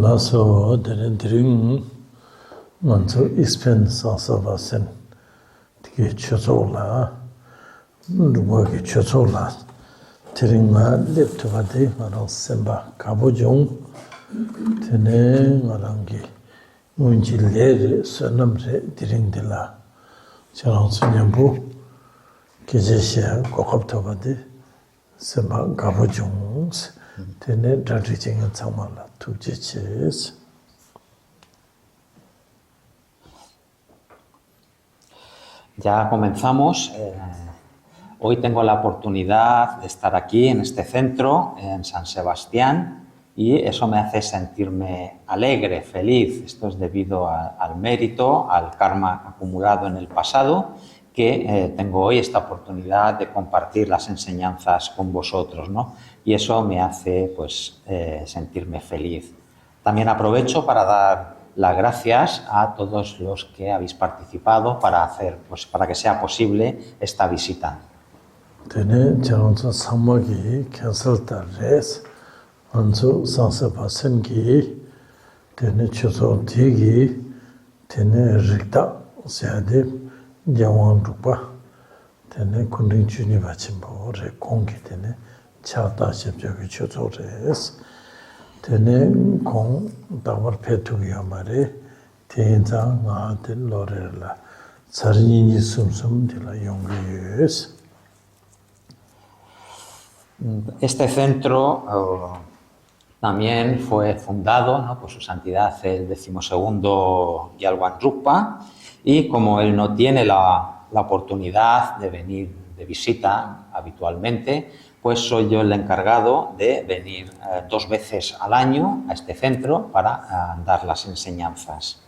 Laso dering manzo expense sabasen tike chozola nugo ke chozola teringa leptoba de marang semba kabojong tene marangi unjilere sanamre diringdela charang sunyambu kejesha kokaptoba de semba kabojong tene dadriching chamala tujeches. Ya comenzamos. Hoy tengo la oportunidad de estar aquí en este centro, en San Sebastián, y eso me hace sentirme alegre, feliz. Esto es debido al mérito, al karma acumulado en el pasado, que tengo hoy esta oportunidad de compartir las enseñanzas con vosotros, ¿no? Y eso me hace pues, sentirme feliz. También aprovecho para dar las gracias a todos los que habéis participado para que sea posible esta visita. Tene charanzo samagi cancel tarres anzo sansa pasengi tene choso tigi tene rikta seade jawan rupa tene kundin chuni bachimbo re kongi tene chata shepjogi choso res tene kong dawar petugi amare tenza nga ten lorela sarini sumsum dila yongi yes. Este centro también fue fundado, ¿no?, por su santidad el 12º Gyalwaan Drukpa, y como él no tiene la oportunidad de venir de visita habitualmente, pues soy yo el encargado de venir 2 veces al año a este centro para dar las enseñanzas.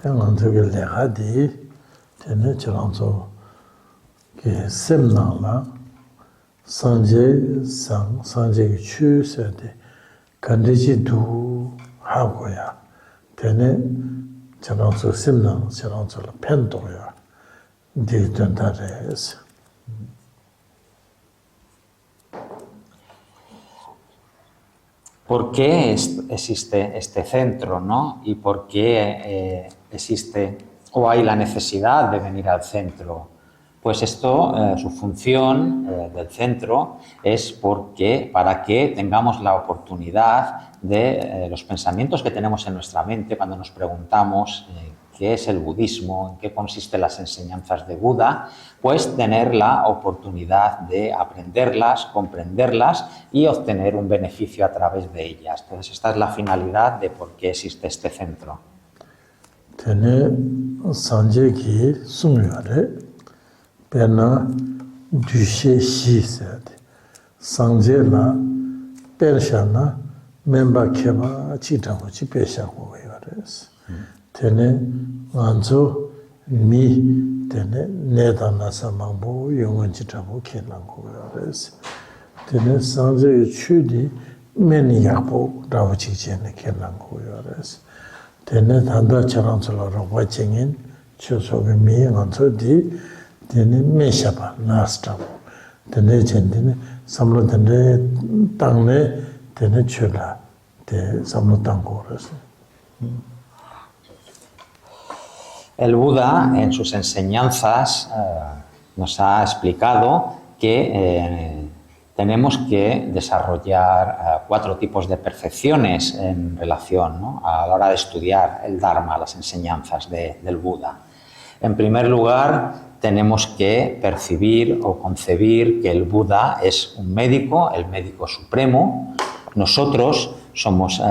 Tengantoge leha di tene chiranzo ke semna la sanje ki chu sade kandeji du hagoya tene chiranzo semna chiranzo la pendoya di dentares. ¿Por qué existe este centro, ¿no? ¿Y por qué existe o hay la necesidad de venir al centro? Pues esto, su función del centro es para que tengamos la oportunidad de los pensamientos que tenemos en nuestra mente cuando nos preguntamos qué es el budismo, en qué consisten las enseñanzas de Buda, pues tener la oportunidad de aprenderlas, comprenderlas y obtener un beneficio a través de ellas. Entonces, esta es la finalidad de por qué existe este centro. Tene sanje ki sumyare pena dushe shi sade sanje la pershana memba keba chitango chi pesha ko yores. Tene anzo mi tene nedana samambo yonganchi tabu kenango yores. Tene sanje chudi meni yakbo rawachi jene kenango yores. Tene tanda charanzola rawa chengin chosoge mi anzo di tene meshaba nastabu. Tene jendine samlo tene tangne tene chula te samlo tango yores. El Buda, en sus enseñanzas, nos ha explicado que tenemos que desarrollar 4 tipos de percepciones en relación, ¿no?, a la hora de estudiar el Dharma, las enseñanzas del Buda. En primer lugar, tenemos que percibir o concebir que el Buda es un médico, el médico supremo. Nosotros somos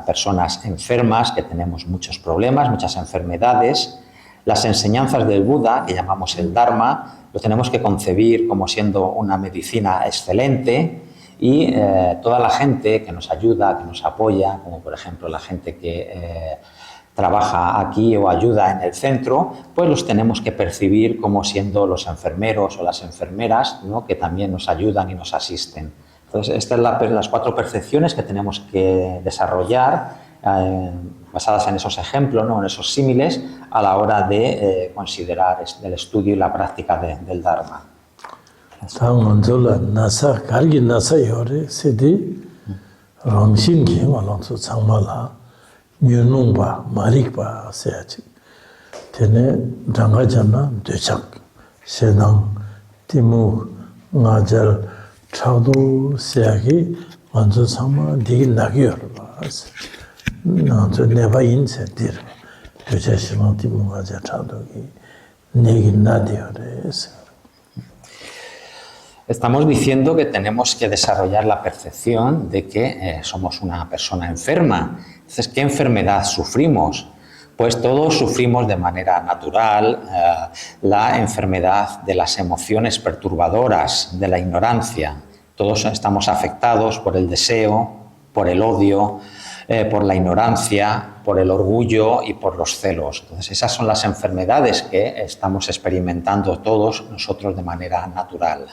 personas enfermas que tenemos muchos problemas, muchas enfermedades. Las enseñanzas del Buda, que llamamos el Dharma, lo tenemos que concebir como siendo una medicina excelente, y toda la gente que nos ayuda, que nos apoya, como por ejemplo la gente que trabaja aquí o ayuda en el centro, pues los tenemos que percibir como siendo los enfermeros o las enfermeras, ¿no? Que también nos ayudan y nos asisten. Entonces, estas son las 4 percepciones que tenemos que desarrollar basadas en esos ejemplos, ¿no? En esos símiles, a la hora de considerar el estudio y la práctica del Dharma. Estamos diciendo que tenemos que desarrollar la percepción de que somos una persona enferma. Entonces, ¿qué enfermedad sufrimos? Pues todos sufrimos de manera natural la enfermedad de las emociones perturbadoras, de la ignorancia. Todos estamos afectados por el deseo, por el odio, por la ignorancia, por el orgullo y por los celos. Entonces, esas son las enfermedades que estamos experimentando todos nosotros de manera natural.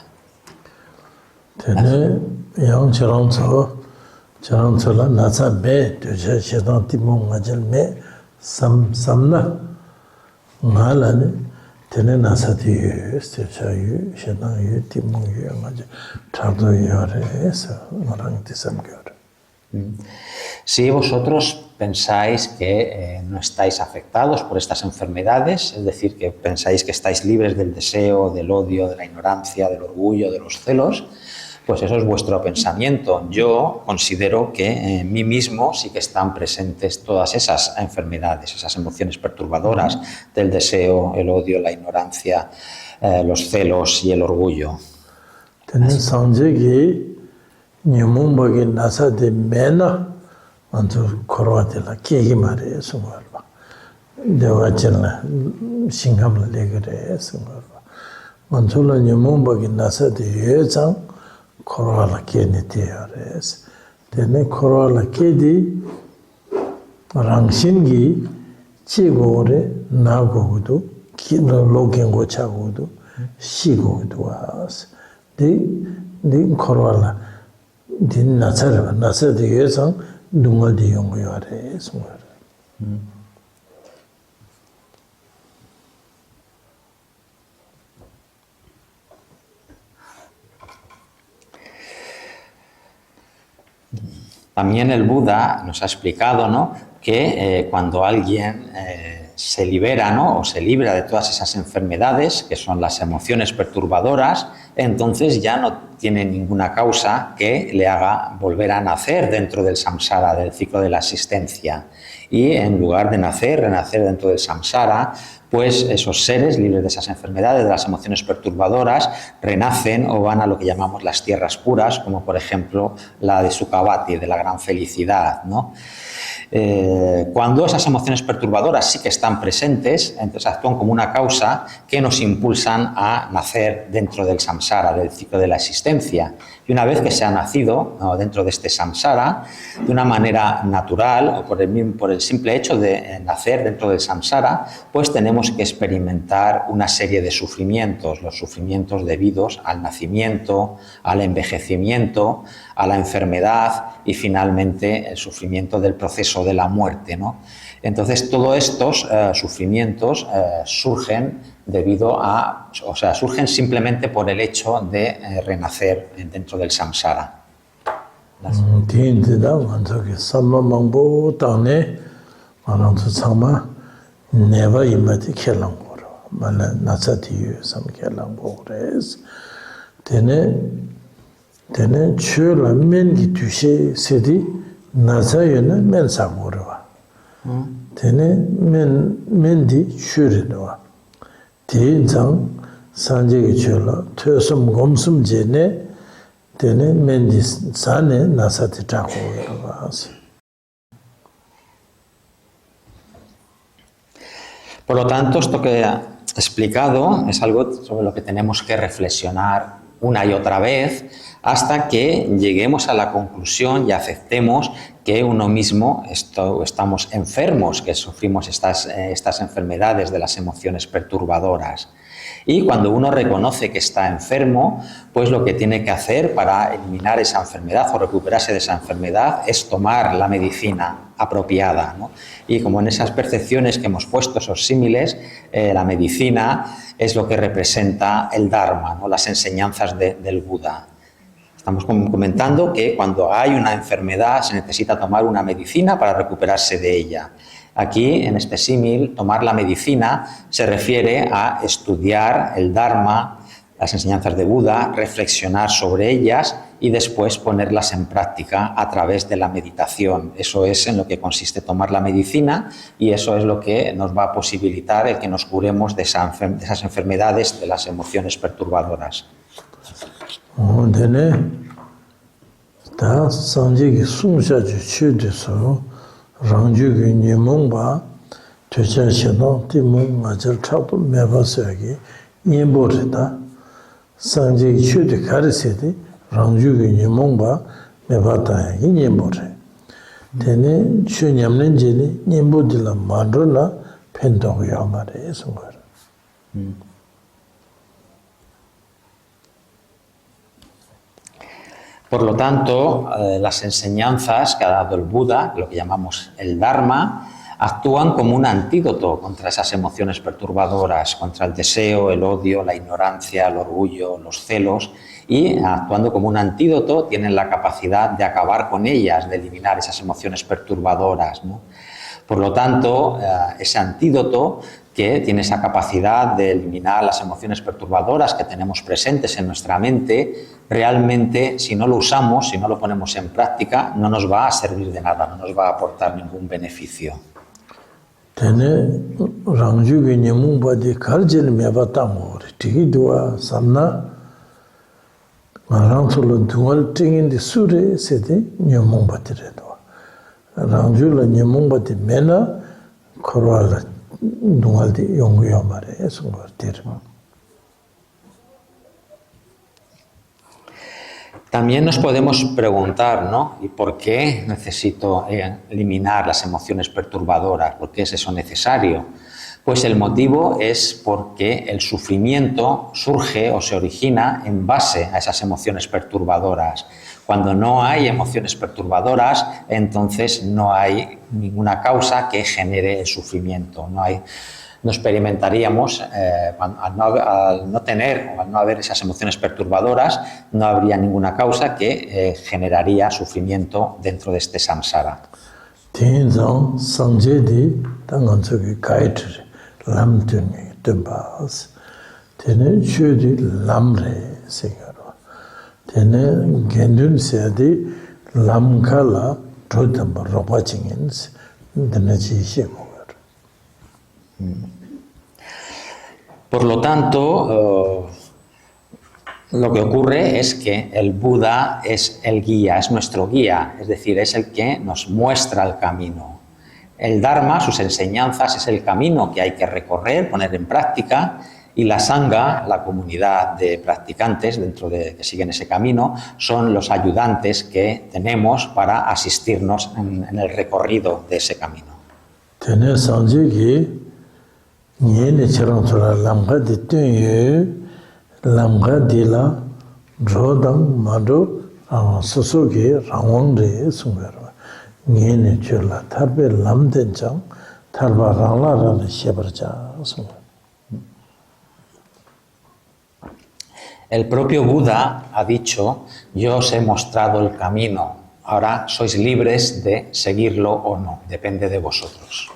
Si vosotros pensáis que no estáis afectados por estas enfermedades, es decir, que pensáis que estáis libres del deseo, del odio, de la ignorancia, del orgullo, de los celos, pues eso es vuestro pensamiento. Yo considero que en mí mismo sí que están presentes todas esas enfermedades, esas emociones perturbadoras del deseo, el odio, la ignorancia, los celos y el orgullo. También el Buda nos ha explicado, ¿no?, que cuando alguien se libera, ¿no?, o se libra de todas esas enfermedades, que son las emociones perturbadoras, entonces ya no tiene ninguna causa que le haga volver a nacer dentro del samsara, del ciclo de la existencia. Y en lugar de renacer dentro del samsara, pues esos seres libres de esas enfermedades, de las emociones perturbadoras, renacen o van a lo que llamamos las tierras puras, como por ejemplo la de Sukhavati, de la gran felicidad, ¿no? Cuando esas emociones perturbadoras sí que están presentes, entonces actúan como una causa que nos impulsan a nacer dentro del samsara, del ciclo de la existencia. Y una vez que se ha nacido, ¿no?, dentro de este samsara, de una manera natural o por el simple hecho de nacer dentro del samsara, pues tenemos que experimentar una serie de sufrimientos, los sufrimientos debidos al nacimiento, al envejecimiento, a la enfermedad y finalmente el sufrimiento del proceso de la muerte, ¿no? Entonces, todos estos sufrimientos surgen surgen simplemente por el hecho de renacer dentro del samsara. Por lo tanto, esto que he explicado es algo sobre lo que tenemos que reflexionar una y otra vez hasta que lleguemos a la conclusión y aceptemos que uno mismo estamos enfermos, que sufrimos estas enfermedades de las emociones perturbadoras. Y cuando uno reconoce que está enfermo, pues lo que tiene que hacer para eliminar esa enfermedad o recuperarse de esa enfermedad es tomar la medicina apropiada, ¿no? Y como en esas percepciones que hemos puesto, esos símiles, la medicina es lo que representa el Dharma, ¿no? Las enseñanzas del Buda. Estamos comentando que cuando hay una enfermedad se necesita tomar una medicina para recuperarse de ella. Aquí, en este símil, tomar la medicina se refiere a estudiar el Dharma, las enseñanzas de Buda, reflexionar sobre ellas y después ponerlas en práctica a través de la meditación. Eso es en lo que consiste tomar la medicina y eso es lo que nos va a posibilitar el que nos curemos de esas enfermedades, de las emociones perturbadoras. 다 상제기 숨샤주 취돼서 랑주기 니몽바 되자셔도 티몽 맞을 차도 매버서기 님보르다 상제기 취돼 가르세디 랑주기 니몽바 매바다 님보르 되네 취냠는 제니 님보들라 만들나 펜도야 말해서 말. Por lo tanto, las enseñanzas que ha dado el Buda, lo que llamamos el Dharma, actúan como un antídoto contra esas emociones perturbadoras, contra el deseo, el odio, la ignorancia, el orgullo, los celos, y actuando como un antídoto tienen la capacidad de acabar con ellas, de eliminar esas emociones perturbadoras, ¿no? Por lo tanto, ese antídoto que tiene esa capacidad de eliminar las emociones perturbadoras que tenemos presentes en nuestra mente, realmente, si no lo usamos, si no lo ponemos en práctica, no nos va a servir de nada, no nos va a aportar ningún beneficio. También nos podemos preguntar, ¿no? ¿Y por qué necesito eliminar las emociones perturbadoras? ¿Por qué es eso necesario? Pues el motivo es porque el sufrimiento surge o se origina en base a esas emociones perturbadoras. Cuando no hay emociones perturbadoras, entonces no hay ninguna causa que genere el sufrimiento. No experimentaríamos, al no tener o al no haber esas emociones perturbadoras, no habría ninguna causa que generaría sufrimiento dentro de este samsara. Por lo tanto, lo que ocurre es que el Buda es el guía, es nuestro guía, es decir, es el que nos muestra el camino. El Dharma, sus enseñanzas, es el camino que hay que recorrer, poner en práctica, y la Sangha, la comunidad de practicantes que siguen ese camino, son los ayudantes que tenemos para asistirnos en el recorrido de ese camino. El propio Buda ha dicho: yo os he mostrado el camino, ahora sois libres de seguirlo o no, depende de vosotros.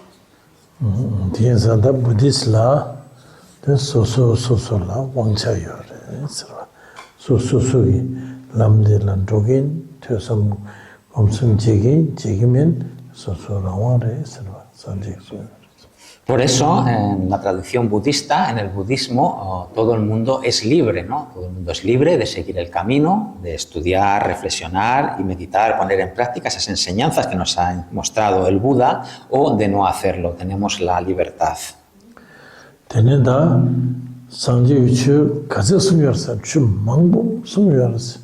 Por eso, en la tradición budista, en el budismo, todo el mundo es libre, ¿no? Todo el mundo es libre de seguir el camino, de estudiar, reflexionar y meditar, poner en práctica esas enseñanzas que nos ha mostrado el Buda, o de no hacerlo. Tenemos la libertad. Sanje chu kaze sumyarsa chu mangbo sumyarsa.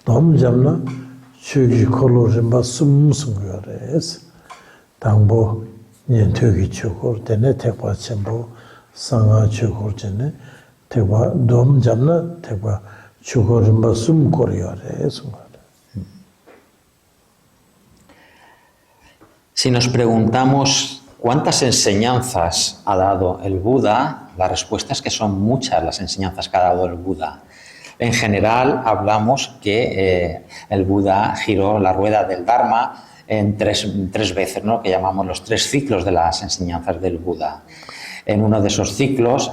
Dom jamna chu gi kolo rimba sumyarsa. Tangbo nyen tögi chukur dene tekwa chenbo sanga chukur jene tekwa dom jamna tekwa chukur rimba sumyarsa. Si nos preguntamos cuántas enseñanzas ha dado el Buda, la respuesta es que son muchas las enseñanzas que ha dado el Buda. En general, hablamos que el Buda giró la rueda del Dharma en tres veces, ¿no? Que llamamos los 3 ciclos de las enseñanzas del Buda. En uno de esos ciclos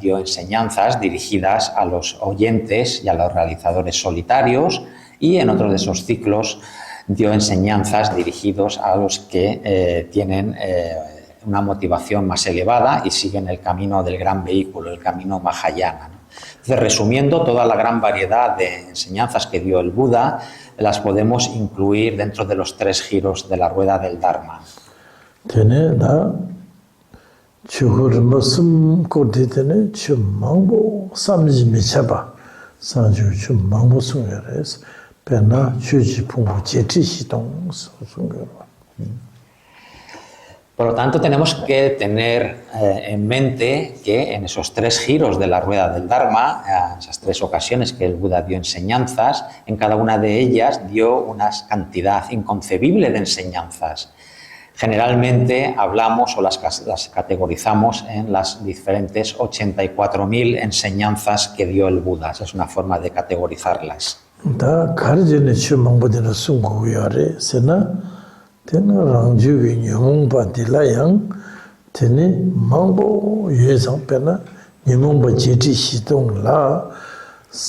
dio enseñanzas dirigidas a los oyentes y a los realizadores solitarios, y en otro de esos ciclos dio enseñanzas dirigidos a los que tienen una motivación más elevada y siguen el camino del gran vehículo, el camino Mahayana, ¿no? Entonces, resumiendo, toda la gran variedad de enseñanzas que dio el Buda las podemos incluir dentro de los 3 giros de la rueda del Dharma. Por lo tanto, tenemos que tener en mente que en esos 3 giros de la rueda del Dharma, en esas 3 ocasiones que el Buda dio enseñanzas, en cada una de ellas dio una cantidad inconcebible de enseñanzas. Generalmente hablamos o las categorizamos en las diferentes 84.000 enseñanzas que dio el Buda. Esa es una forma de categorizarlas. Tena rangju nyamung pa dilayang, tene mangbo yuezang pena nyamung pa jeti shitong la,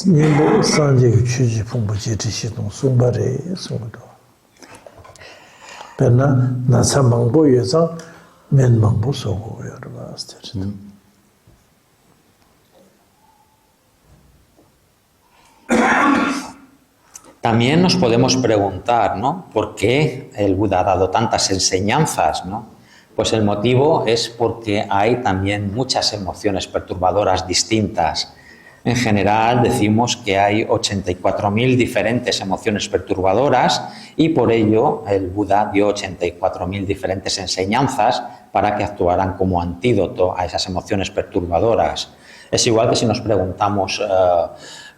nyambo sanje chuji pungpo jeti shitong sungpa re, sungpa do. Pena nasa mangbo yuezang, men mangbo sogo yorba astere. También nos podemos preguntar, ¿no?, ¿por qué el Buda ha dado tantas enseñanzas, ¿no? Pues el motivo es porque hay también muchas emociones perturbadoras distintas. En general decimos que hay 84.000 diferentes emociones perturbadoras y por ello el Buda dio 84.000 diferentes enseñanzas para que actuaran como antídoto a esas emociones perturbadoras. Es igual que si nos preguntamos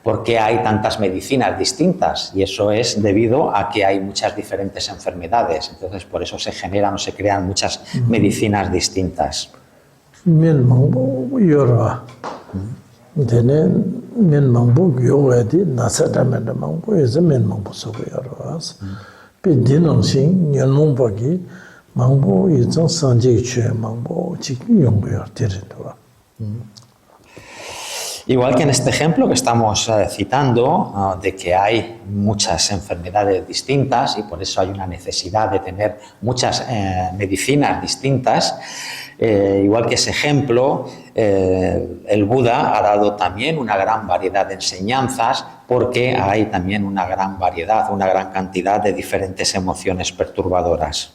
¿por qué hay tantas medicinas distintas? Y eso es debido a que hay muchas diferentes enfermedades. Entonces, por eso se generan o se crean muchas medicinas distintas. Igual que en este ejemplo que estamos citando, de que hay muchas enfermedades distintas y por eso hay una necesidad de tener muchas medicinas distintas, igual que ese ejemplo, el Buda ha dado también una gran variedad de enseñanzas porque hay también una gran variedad, una gran cantidad de diferentes emociones perturbadoras.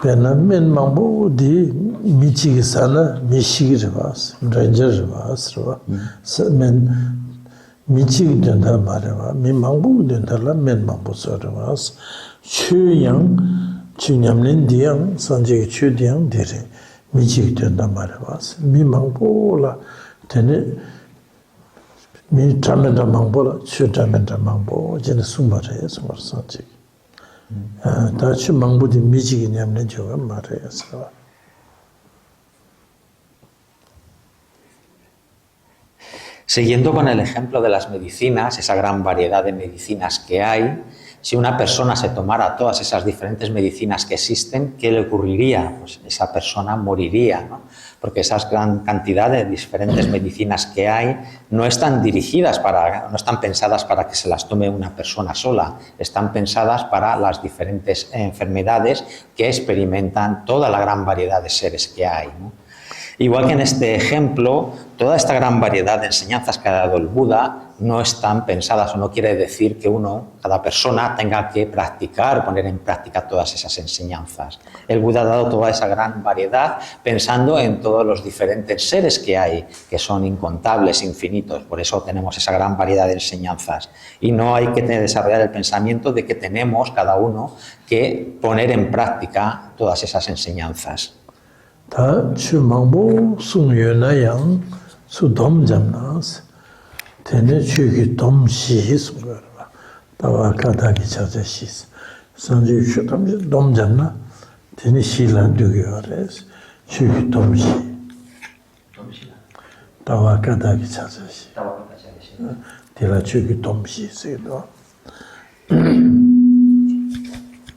Pena men mambo di michi sana mishi rivas ranger rivas rwa men michi denda marwa mi mambo denda la men mambo so rivas chu yang chu nyamlen diang sanje chu diang dire michi denda marwas mi mambo la tene mi tramenda mambo la chu tramenda mambo jene sumbare sumar sanje Siguiendo con el ejemplo de las medicinas, esa gran variedad de medicinas que hay, si una persona se tomara todas esas diferentes medicinas que existen, ¿qué le ocurriría? Pues esa persona moriría, ¿no? Porque esa gran cantidad de diferentes medicinas que hay no están no están pensadas para que se las tome una persona sola, están pensadas para las diferentes enfermedades que experimentan toda la gran variedad de seres que hay, ¿no? Igual que en este ejemplo, toda esta gran variedad de enseñanzas que ha dado el Buda no están pensadas o no quiere decir que cada persona tenga que practicar, poner en práctica todas esas enseñanzas. El Buda ha dado toda esa gran variedad pensando en todos los diferentes seres que hay, que son incontables, infinitos. Por eso tenemos esa gran variedad de enseñanzas. Y no hay que desarrollar el pensamiento de que tenemos cada uno que poner en práctica todas esas enseñanzas. Tene chuki dom shi sungarwa, tawa kata ki chacha shi sanji chu tamji dom jamna, tene shi lan dugyo res, chuki dom shi. Tawa kata ki chacha shi. Tila chuki dom shi sigdo.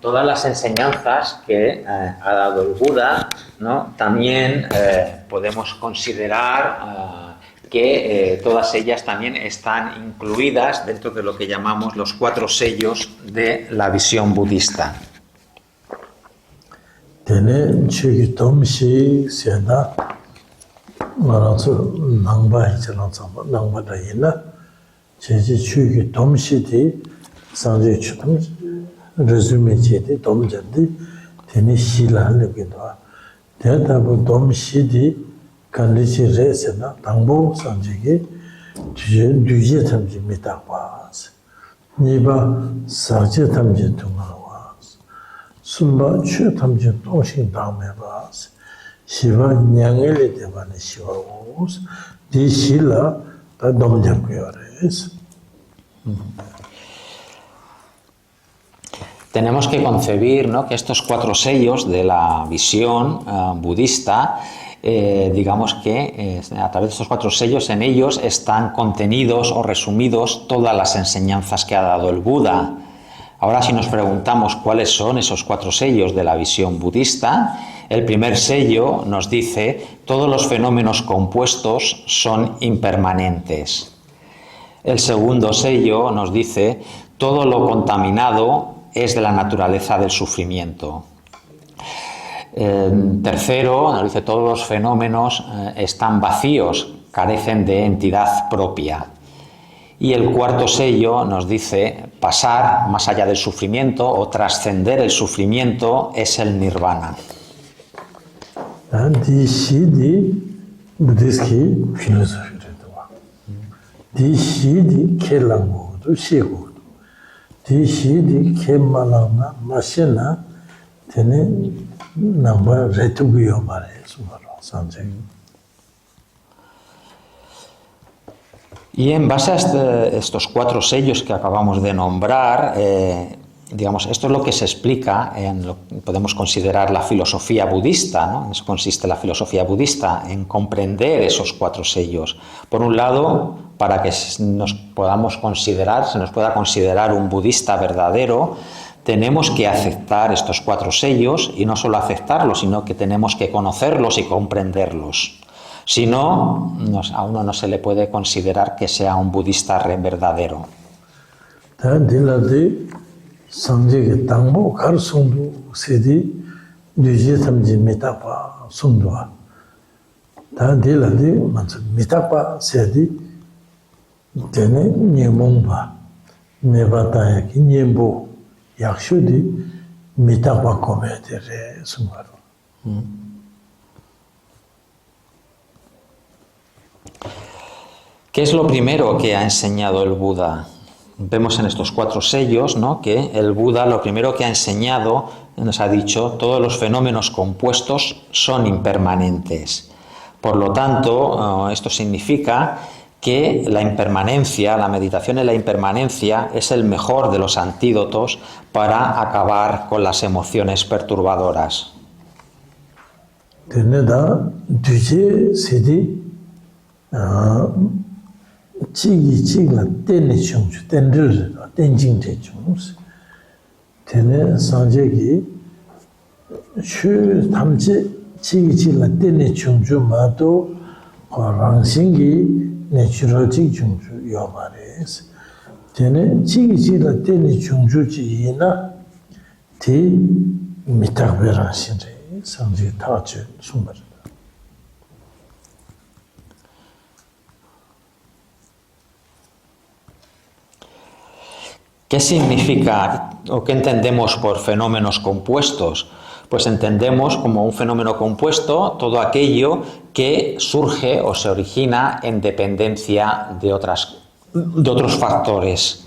Todas las enseñanzas que ha dado el Buda, ¿no? También podemos considerar que todas ellas también están incluidas dentro de lo que llamamos los 4 sellos de la visión budista. Tene chuki dom shi sena, maransu nangba hichalang tsangba, nangba da yina, chechi chuki dom shi di, sanji chutam resume che di, dom jan di, tene shi lan lukidwa. Tene tabu dom shi di, kandichi re sena, tangbo sanji ki, duje tamji mitakwaas. Niba sakje tamji tungarwaas. Sumba chu tamji tongshin dangmewaas. Shiva nyangele devane shiva woos. Di shila ta domjamkyo res. Tenemos que concebir, ¿no?, que estos 4 sellos de la visión budista, digamos que a través de estos 4 sellos, en ellos están contenidos o resumidos todas las enseñanzas que ha dado el Buda. Ahora, si nos preguntamos cuáles son esos 4 sellos de la visión budista, el primer sello nos dice: todos los fenómenos compuestos son impermanentes. El segundo sello nos dice: todo lo contaminado es de la naturaleza del sufrimiento. Tercero, nos dice: todos los fenómenos están vacíos, carecen de entidad propia. Y el cuarto sello nos dice: pasar más allá del sufrimiento o trascender el sufrimiento es el nirvana. Di shi di buddhiski filosofía di shi di ke lango do shi go. Di shi di ke malana mashena tene namba retuguyo mare sumaro sanje. Y en base a estos 4 sellos que acabamos de nombrar, digamos, esto es lo que se explica en lo que podemos considerar la filosofía budista, ¿no? En eso consiste la filosofía budista, en comprender esos 4 sellos. Por un lado, para que nos podamos considerar, se nos pueda considerar un budista verdadero, tenemos que aceptar estos 4 sellos, y no solo aceptarlos, sino que tenemos que conocerlos y comprenderlos. Si no, a uno no se le puede considerar que sea un budista verdadero. Sangye tangbo kar sundu sedi duje tamji mitakpa sundwa. Ta dila di manzu mitakpa sedi tene nyemongba neba tayaki nyembo yakshu di mitakpa kome tere sungaro. ¿Qué es lo primero que ha enseñado el Buda? Vemos en estos 4 sellos, ¿no?, que el Buda lo primero que ha enseñado, nos ha dicho: todos los fenómenos compuestos son impermanentes. Por lo tanto, esto significa que la impermanencia, la meditación en la impermanencia, es el mejor de los antídotos para acabar con las emociones perturbadoras. Chigi chigla tenne chungchu, tenrir, tenjing te chungs. Tenne sanje ki, shu tamchi chigi chigla tenne chungchu mato, rangshingi natural chig chungchu yomares. Tenne chigi chigla tenne chungchu chi yina, ti mitakbe rangshin re, sanje tachi sumbar. ¿Qué significa o qué entendemos por fenómenos compuestos? Pues entendemos como un fenómeno compuesto todo aquello que surge o se origina en dependencia de otros factores.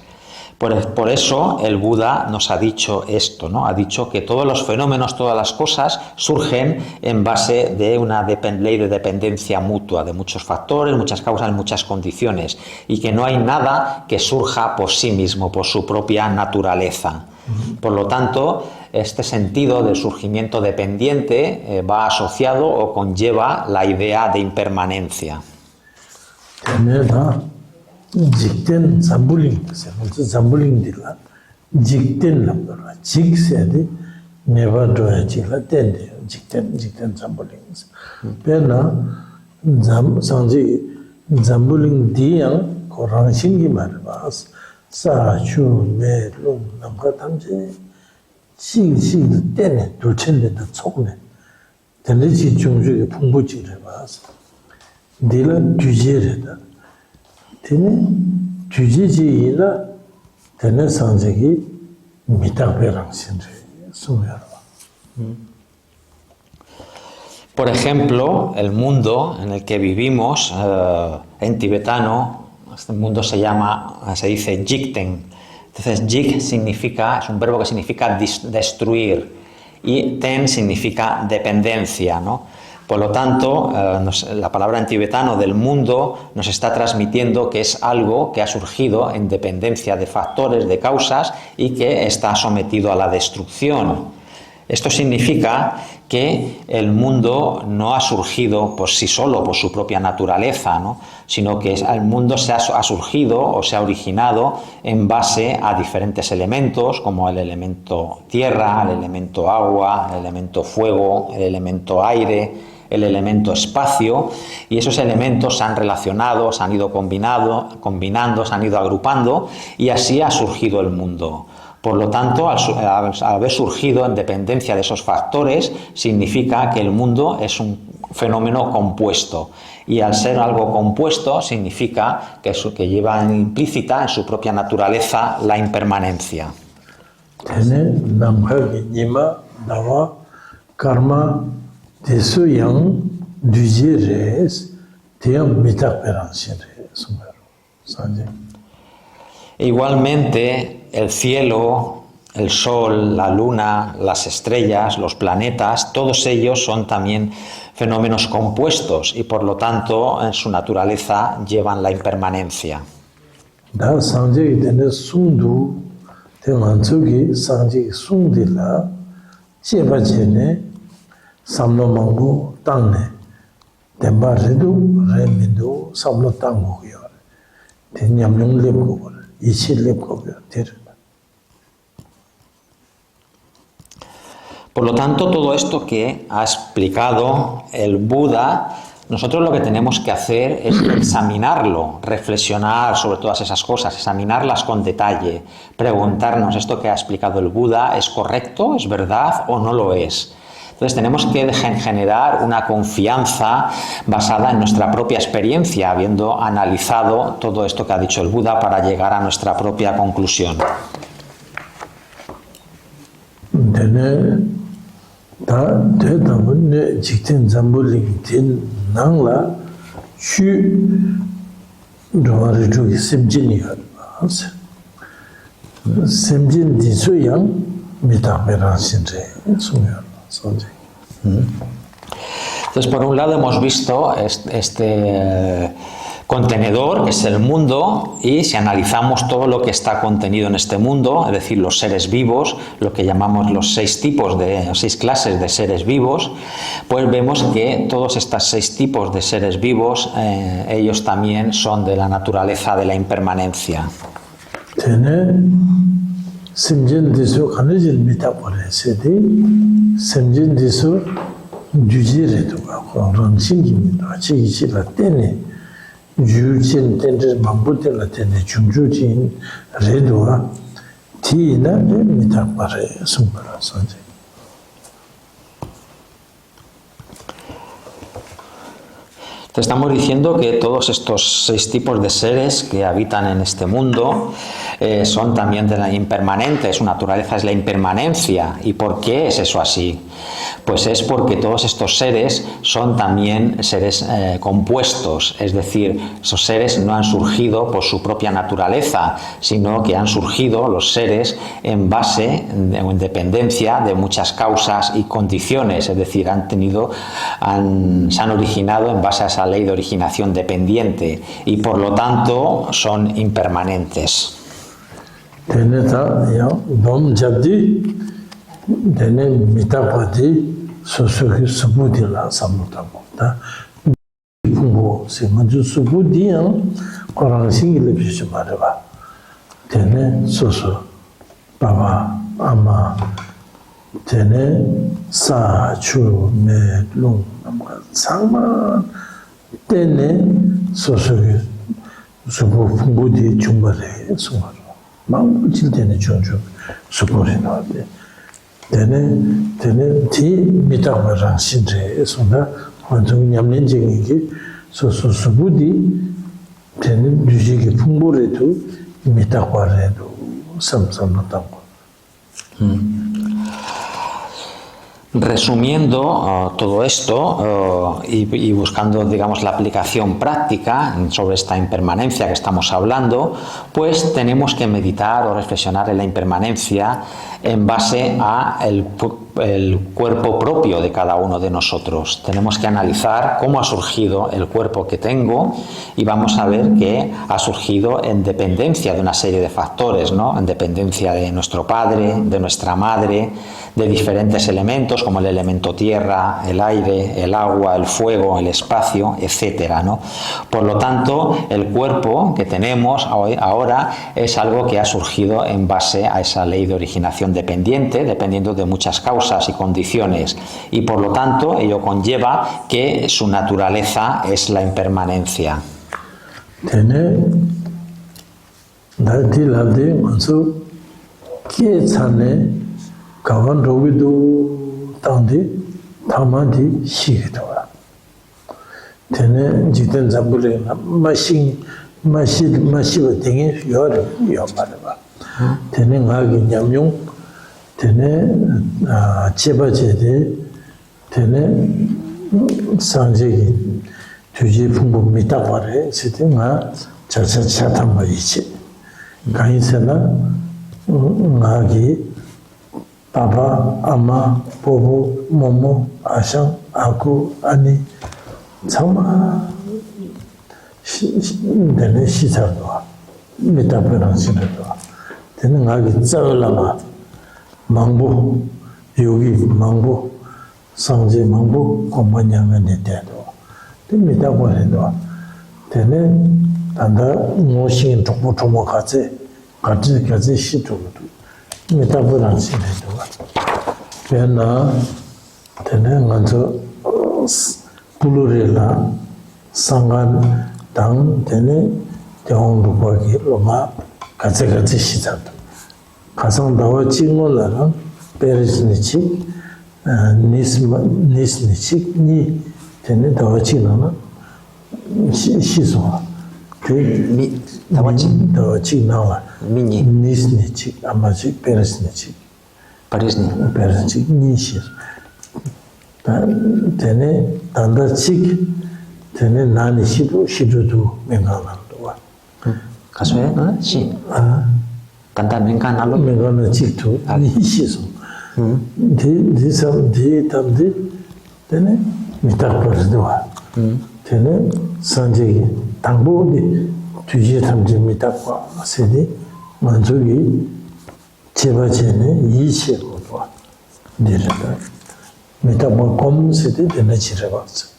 Por eso el Buda nos ha dicho esto, ¿no? Ha dicho que todos los fenómenos, todas las cosas surgen en base de una ley de dependencia mutua, de muchos factores, muchas causas, muchas condiciones, y que no hay nada que surja por sí mismo, por su propia naturaleza. Por lo tanto, este sentido del surgimiento dependiente va asociado o conlleva la idea de impermanencia. Jikten zambuling, zambuling dila, jikten lamdora, jik sedi, neva doya jikla tende, jikten zambuling. Pena, sanji zambuling diyang, korang shingi maribas, sa, chu, me, lung, namka tamche, jik tene, dulchen denda tsokne, tende jik chungju ke pungbu jiribas, dila duje reda, tene 주지지 이나 되는 상적이 미탁배랑 신뢰 수매로. Por ejemplo, el mundo en el que vivimos, en tibetano, este mundo se dice jikten. Entonces, jik significa, es un verbo que significa destruir y ten significa dependencia, ¿no? Por lo tanto, la palabra en tibetano del mundo nos está transmitiendo que es algo que ha surgido en dependencia de factores, de causas y que está sometido a la destrucción. Esto significa que el mundo no ha surgido por sí solo, por su propia naturaleza, ¿no? Sino que el mundo ha surgido o se ha originado en base a diferentes elementos, como el elemento tierra, el elemento agua, el elemento fuego, el elemento aire, el elemento espacio, y esos elementos se han relacionado, se han ido combinando, se han ido agrupando, y así ha surgido el mundo. Por lo tanto, al haber surgido en dependencia de esos factores, significa que el mundo es un fenómeno compuesto. Y al ser algo compuesto, significa que lleva implícita en su propia naturaleza la impermanencia. Karma Tesu yang duje res, team mitakperansin res. Igualmente, el cielo, el sol, la luna, las estrellas, los planetas, todos ellos son también fenómenos compuestos y por lo tanto en su naturaleza llevan la impermanencia. Da sanje tene sundu, te manzugi sanje sundila, cheba jene, samlo mangu tangne, temba redu, remidu, samlo tangu yor, te nyamlung lepko, ichi lepko yor, Por lo tanto, todo esto que ha explicado el Buda, nosotros lo que tenemos que hacer es examinarlo, reflexionar sobre todas esas cosas, examinarlas con detalle, preguntarnos, ¿esto que ha explicado el Buda es correcto, es verdad o no lo es? Entonces tenemos que generar una confianza basada en nuestra propia experiencia, habiendo analizado todo esto que ha dicho el Buda para llegar a nuestra propia conclusión. Entonces, por un lado hemos visto este contenedor, que es el mundo, y si analizamos todo lo que está contenido en este mundo, es decir, los seres vivos, lo que llamamos los 6 clases de seres vivos, pues vemos que todos estos 6 tipos de seres vivos, ellos también son de la naturaleza de la impermanencia. Semjen diso khanajil mitapore sedi semjen diso jujire to ko rangshingi mi achi la tene jujin tende mambute la tene chunjujin redwa ti na mitapore sumbara sanje. Te estamos diciendo que todos estos 6 tipos de seres que habitan en este mundo son también de la impermanente, su naturaleza es la impermanencia. ¿Y por qué es eso así? Pues es porque todos estos seres son también seres compuestos, es decir, esos seres no han surgido por su propia naturaleza, sino que han surgido los seres en base o en dependencia de muchas causas y condiciones, es decir, se han originado en base a esa ley de originación dependiente y por lo tanto son impermanentes. Baba, ama, tene, sa, chu, me, lung, sangma, tene, sosu, subu, budi, chumbare, sumaro. Mangu chil tene, chonchu, supuri no, tene, ti, mitakwa rang sindre, sunda, wantung nyamlen jengi, sosu, subudi, tene, dujigi, pungure tu, mitakwa re tu. Resumiendo todo esto y buscando, digamos, la aplicación práctica sobre esta impermanencia que estamos hablando, pues tenemos que meditar o reflexionar en la impermanencia en base a el cuerpo propio de cada uno de nosotros. Tenemos que analizar cómo ha surgido el cuerpo que tengo y vamos a ver que ha surgido en dependencia de una serie de factores, ¿no? En dependencia de nuestro padre, de nuestra madre, de diferentes elementos como el elemento tierra, el aire, el agua, el fuego, el espacio, etcétera, ¿no? Por lo tanto, el cuerpo que tenemos ahora es algo que ha surgido en base a esa ley de originación dependiente, dependiendo de muchas causas y condiciones, y por lo tanto ello conlleva que su naturaleza es la impermanencia. Kawan rogido tandi tamandi shigitwa. Tene jiten zambule mashiba tingi yori yomarwa. Tene ngagi nyamyung, tene cheba chede, tene sanjegi tuji pumbu mitaware, siti nga chacha chatamba ichi. Kaisena ngagi Baba, ama, bobo, momo, ashang, aku, ani, sama, dene shitarwa, mitaperang shitarwa. Dene ngagi tsaulama, mangbo, yogi mangbo, sangje mangbo, kompanyanga nitedwa. Dene mitaperang dene tanda ngoshin chokpo katse, katse shitarwa. Metabolan sinetuwa. Pena tene nganzo pulurela sangan tang tene teong rupa ki loma katse shitatu. Kasang dawa chingola peres nichik nis nichik ni tene dawa chingana shisowa. Dawachi nawa nisnichik amachik peresnichik peresnichik nishir tene tanda chik tene nani shirudu menganalwa ¿Caso sí? Tanda menganalo mengana chik tu nishiso di tamdi tene mitakparidwa tene sanjegi 당보 뒤에 담지 미탁과 세대 만족이 제바제네 이시고도 내려다 미탁과 검 세대 되는 지려봤어.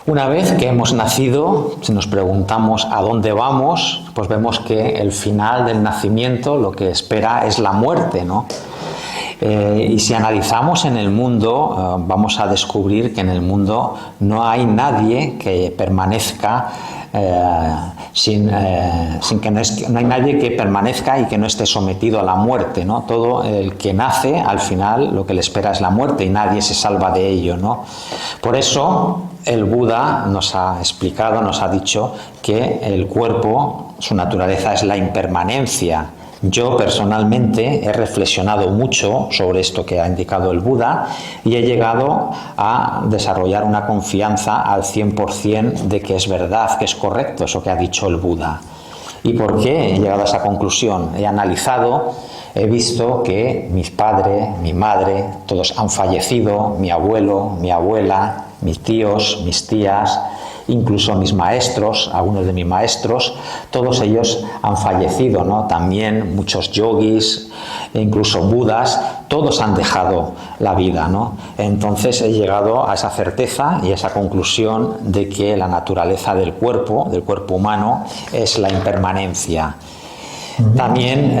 Una vez que hemos nacido, si nos preguntamos a dónde vamos, pues vemos que el final del nacimiento lo que espera es la muerte, ¿no? Y si analizamos en el mundo, vamos a descubrir que en el mundo no hay nadie que permanezca sin que no hay nadie que permanezca y que no esté sometido a la muerte, ¿no? Todo el que nace, al final, lo que le espera es la muerte y nadie se salva de ello, ¿no? Por eso, el Buda nos ha explicado, nos ha dicho que el cuerpo, su naturaleza es la impermanencia. Yo personalmente he reflexionado mucho sobre esto que ha indicado el Buda y he llegado a desarrollar una confianza al 100% de que es verdad, que es correcto eso que ha dicho el Buda. ¿Y por qué he llegado a esa conclusión? He analizado, he visto que mis padres, mi madre, todos han fallecido, mi abuelo, mi abuela, mis tíos, mis tías, incluso mis maestros, algunos de mis maestros, todos ellos han fallecido, ¿no? También muchos yogis, incluso budas, todos han dejado la vida, ¿no? Entonces he llegado a esa certeza y a esa conclusión de que la naturaleza del cuerpo humano, es la impermanencia. También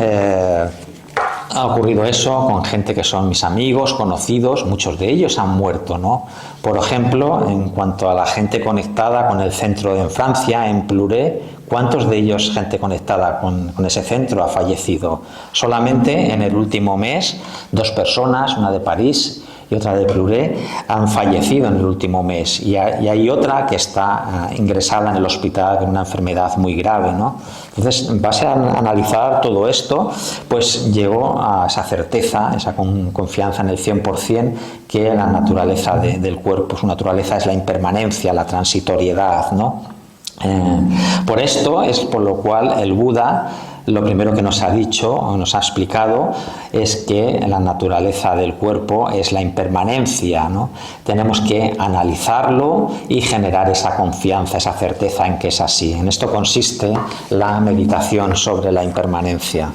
ha ocurrido eso con gente que son mis amigos, conocidos, muchos de ellos han muerto, ¿no? Por ejemplo, en cuanto a la gente conectada con el centro en Francia, en Pluré, ¿cuántos de ellos, gente conectada con ese centro, ha fallecido? Solamente en el último mes, 2 personas, una de París y otra de Pluré, han fallecido en el último mes. Y hay otra que está ingresada en el hospital con una enfermedad muy grave, ¿no? Entonces, en base a analizar todo esto, pues llegó a esa certeza, esa confianza en el 100%, que la naturaleza del cuerpo, su naturaleza es la impermanencia, la transitoriedad, ¿no? Por esto es por lo cual el Buda, lo primero que nos ha dicho o nos ha explicado es que la naturaleza del cuerpo es la impermanencia, ¿no? Tenemos que analizarlo y generar esa confianza, esa certeza en que es así. En esto consiste la meditación sobre la impermanencia.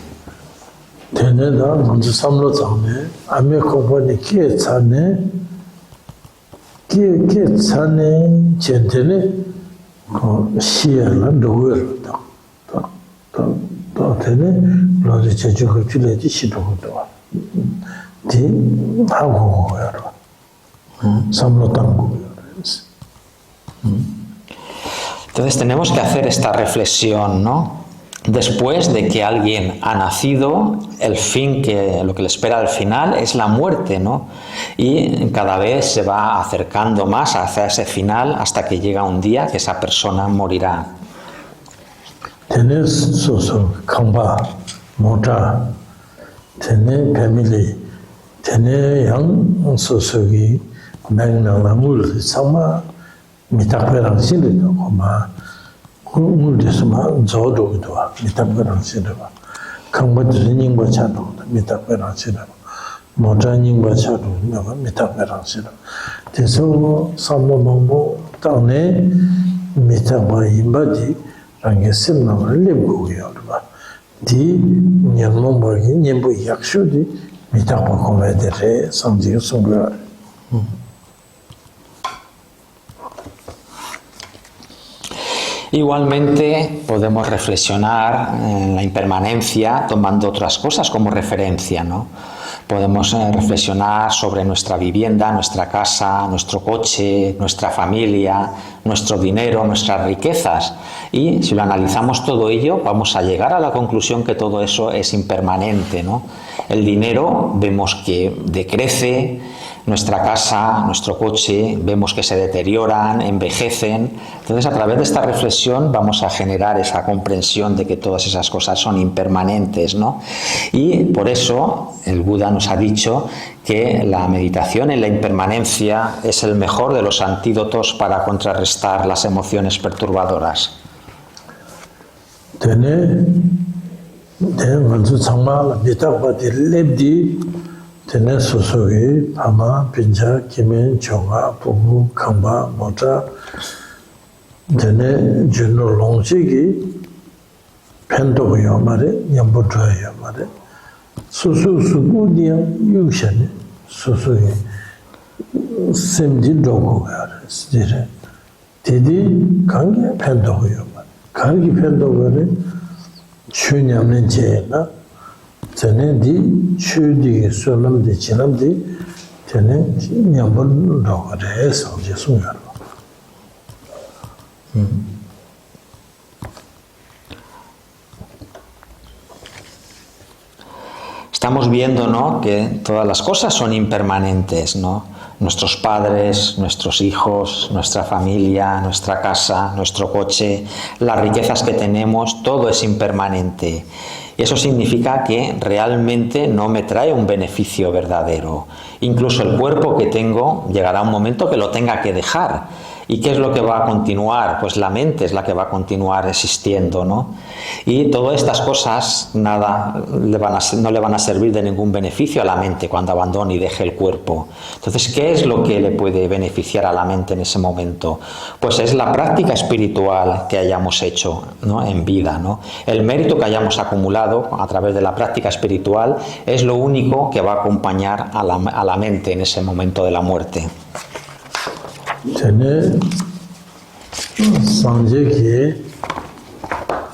Entonces tenemos que hacer esta reflexión, ¿no? Después de que alguien ha nacido, el fin lo que le espera al final es la muerte, ¿no? Y cada vez se va acercando más hacia ese final hasta que llega un día que esa persona morirá. Tene soso kangpa, mota, tene family, tene yang soso ki magna lamul sama mitakperang sinde koma ngul desma zodo doa mitakperang sinde ba kangpa ning ba chado mitakperang sinde mota ning ba chado naga mitakperang sinde teso samno mongbo tane mitakba imbadi rāngi sīm nāma līm gu yāru bā. Dī nyamlōng bā ki nyambu yakshū di mitākpa kōmē de rē sāngzī ka sōngu yāru. Igualmente podemos reflexionar en la impermanencia tomando otras cosas como referencia, ¿no? Podemos reflexionar sobre nuestra vivienda, nuestra casa, nuestro coche, nuestra familia, nuestro dinero, nuestras riquezas. Y si lo analizamos todo ello, vamos a llegar a la conclusión que todo eso es impermanente, ¿no? El dinero vemos que decrece, nuestra casa, nuestro coche, vemos que se deterioran, envejecen. Entonces, a través de esta reflexión vamos a generar esa comprensión de que todas esas cosas son impermanentes, ¿no? Y por eso el Buda nos ha dicho que la meditación en la impermanencia es el mejor de los antídotos para contrarrestar las emociones perturbadoras. Tene sosogi, pama, pincha, kimen, chonga, pugu, kamba, mota, tene juno longchigi, pendo yomare, nyambutra yomare, soso sugu diya yushane, sosogi, semdi dogo yare, dire. Tedi kangi pendo yomare, kangi pendo yomare, chunyamne jena, tene di chudi sonam di chinam di tene nyambon dogare sanje sungar. estamos viendo, ¿no?, que todas las cosas son impermanentes, ¿no? Nuestros padres, nuestros hijos, nuestra familia, nuestra casa, nuestro coche, las riquezas que tenemos, todo es impermanente. Eso significa que realmente no me trae un beneficio verdadero. Incluso el cuerpo que tengo llegará un momento que lo tenga que dejar. ¿Y qué es lo que va a continuar? Pues la mente es la que va a continuar existiendo, ¿no? Y todas estas cosas no le van a servir de ningún beneficio a la mente cuando abandone y deje el cuerpo. Entonces, ¿qué es lo que le puede beneficiar a la mente en ese momento? Pues es la práctica espiritual que hayamos hecho, ¿no?, en vida, ¿no? El mérito que hayamos acumulado a través de la práctica espiritual es lo único que va a acompañar a la mente en ese momento de la muerte. Tene sanje ki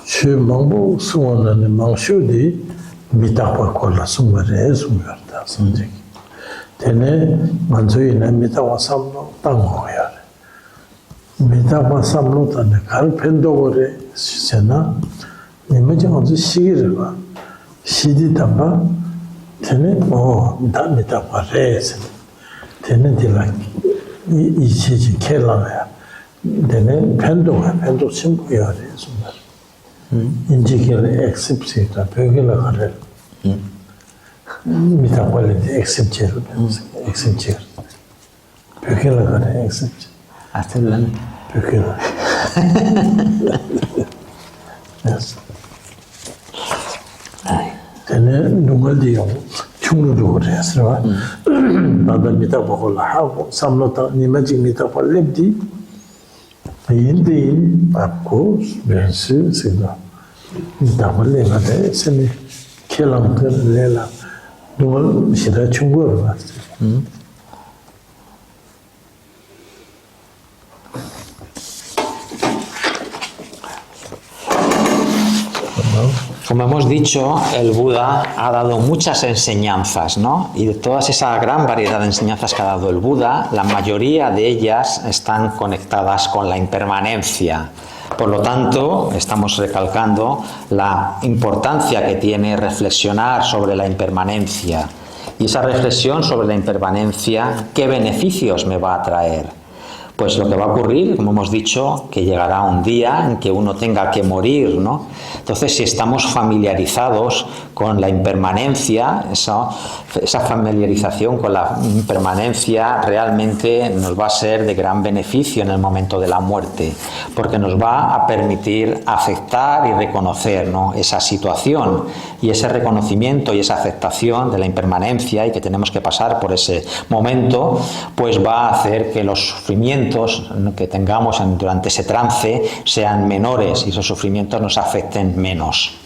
chu mangbo suwana ne mangshu di mitakwa kola sumare sumarta sanje ki. Tene manzui na mitakwa samlo tango yare. Mitakwa samlo tane kar pendo gore sena nimaji anzu shigire ba. Shidi tamba tene da mitakwa re sena. Tene dila 이치지 켈라야 되는 팬도 심부여야 돼 정말 인지결 엑셉트가 벽에라 가래 미다 퀄리티 엑셉트로 엑셉트 벽에라 가래 엑셉트 Hacerlo. 벽에라 되는 누굴디요 충분히 그래서 나도 미다 보고라 하고 삼로다 니마지 미다 벌leb디 인디 받고 변수 세다 미다 벌레가 돼 세네 켈랑들 레라 누굴 시다 충분히 봤어 Como hemos dicho, el Buda ha dado muchas enseñanzas, ¿no? Y de todas esa gran variedad de enseñanzas que ha dado el Buda, la mayoría de ellas están conectadas con la impermanencia. Por lo tanto, estamos recalcando la importancia que tiene reflexionar sobre la impermanencia. Y esa reflexión sobre la impermanencia, ¿qué beneficios me va a traer? Pues lo que va a ocurrir, como hemos dicho, que llegará un día en que uno tenga que morir, ¿no? Entonces, si estamos familiarizados con la impermanencia, esa familiarización con la impermanencia realmente nos va a ser de gran beneficio en el momento de la muerte, porque nos va a permitir aceptar y reconocer, ¿no?, esa situación, y ese reconocimiento y esa aceptación de la impermanencia y que tenemos que pasar por ese momento, pues va a hacer que los sufrimientos que tengamos durante ese trance sean menores y esos sufrimientos nos afecten menos.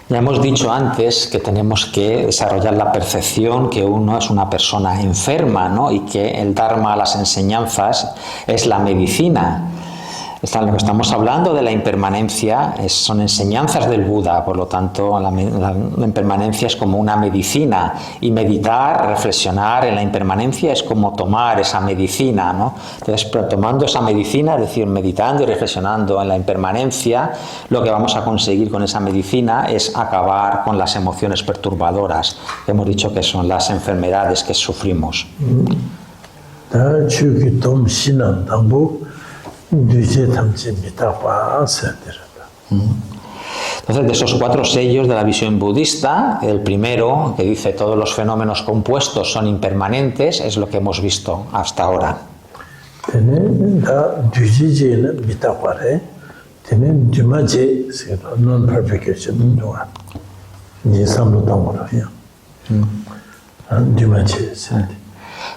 Ya hemos dicho antes que tenemos que desarrollar la percepción que uno es una persona enferma, ¿no?, y que el Dharma, las enseñanzas, es la medicina. Lo que estamos hablando de la impermanencia son enseñanzas del Buda, por lo tanto la impermanencia es como una medicina, y meditar, reflexionar en la impermanencia es como tomar esa medicina, ¿no? Entonces, tomando esa medicina, es decir, meditando y reflexionando en la impermanencia, lo que vamos a conseguir con esa medicina es acabar con las emociones perturbadoras, que hemos dicho que son las enfermedades que sufrimos. Entonces, de esos 4 sellos de la visión budista, el primero, que dice todos los fenómenos compuestos son impermanentes, es lo que hemos visto hasta ahora.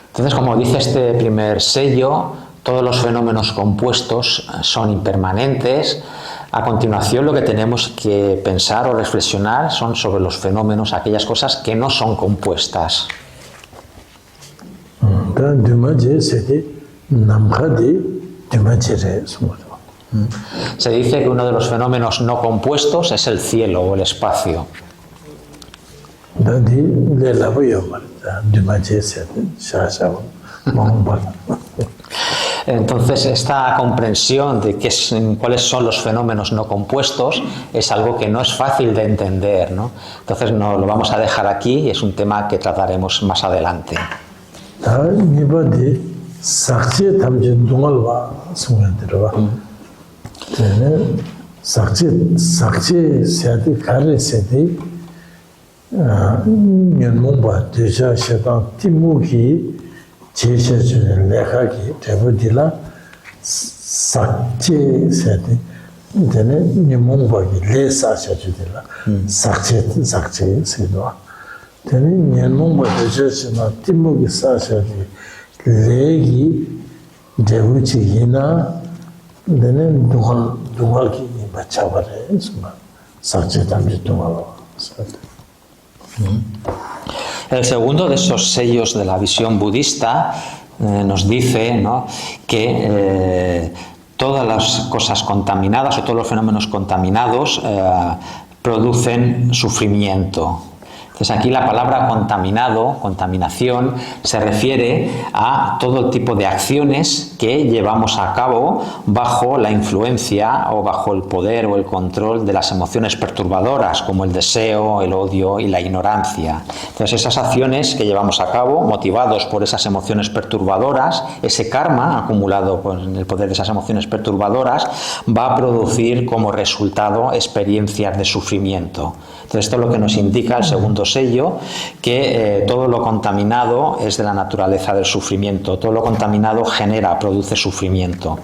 Entonces, como dice este primer sello, todos los fenómenos compuestos son impermanentes. A continuación, lo que tenemos que pensar o reflexionar son sobre los fenómenos, aquellas cosas que no son compuestas. dan dumaje sede namkhade dumajere sumoro. Se dice que uno de los fenómenos no compuestos es el cielo o el espacio. Dandi le lavoyo marta dumaje sede shashaw mongba. Entonces, esta comprensión de cuáles son los fenómenos no compuestos es algo que no es fácil de entender, ¿no? Entonces, no lo vamos a dejar aquí y es un tema que trataremos más adelante. 제셔주는 내가기 대부디라 삭제 세대 되네 니몽바기 레사셔주들라 삭제 세도 되네 니몽바 제셔나 티모기 사셔지 레기 대부지기나 되네 두갈기 바차바레 스마 삭제 담지 두갈 El segundo de esos sellos de la visión budista nos dice, ¿no?, que todas las cosas contaminadas o todos los fenómenos contaminados producen sufrimiento. Entonces aquí la palabra contaminado, contaminación, se refiere a todo tipo de acciones que llevamos a cabo bajo la influencia o bajo el poder o el control de las emociones perturbadoras, como el deseo, el odio y la ignorancia. Entonces esas acciones que llevamos a cabo, motivados por esas emociones perturbadoras, ese karma acumulado en el poder de esas emociones perturbadoras, va a producir como resultado experiencias de sufrimiento. Entonces esto es lo que nos indica el segundo sello, que todo lo contaminado es de la naturaleza del sufrimiento, todo lo contaminado produce sufrimiento.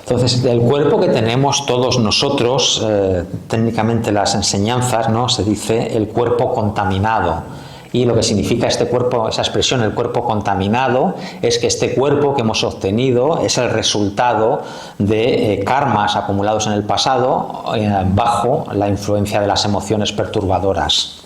Entonces, el cuerpo que tenemos todos nosotros, técnicamente las enseñanzas, ¿no?, se dice el cuerpo contaminado. Y lo que significa este cuerpo, esa expresión, el cuerpo contaminado, es que este cuerpo que hemos obtenido es el resultado de karmas acumulados en el pasado bajo la influencia de las emociones perturbadoras.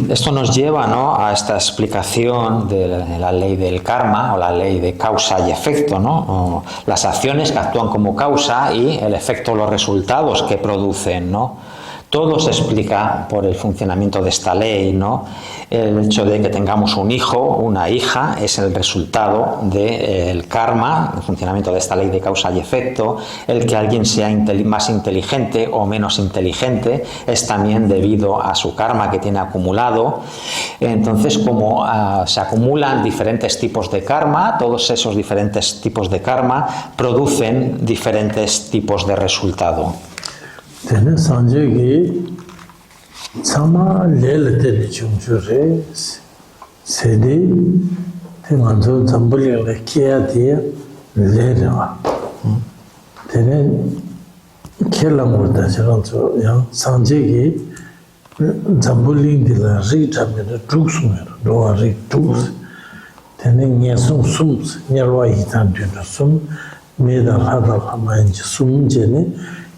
Esto nos lleva, ¿no?, a esta explicación de la ley del karma o la ley de causa y efecto, ¿no?, o las acciones que actúan como causa y el efecto, los resultados que producen, ¿no? Todo se explica por el funcionamiento de esta ley, ¿no? El hecho de que tengamos un hijo, una hija, es el resultado del karma, el funcionamiento de esta ley de causa y efecto. El que alguien sea más inteligente o menos inteligente es también debido a su karma que tiene acumulado. Entonces, como se acumulan diferentes tipos de karma, todos esos diferentes tipos de karma producen diferentes tipos de resultado. Tene sanje ki sama lele tene chungchure sedi te manzo zambuli le kia dia lele wa tene kela murda chiranzo ya sanje ki zambuli di la ri tabe de truksmer do ri truks tene nyesum sums nyalwa hitan de sum meda hada hamanji sum jene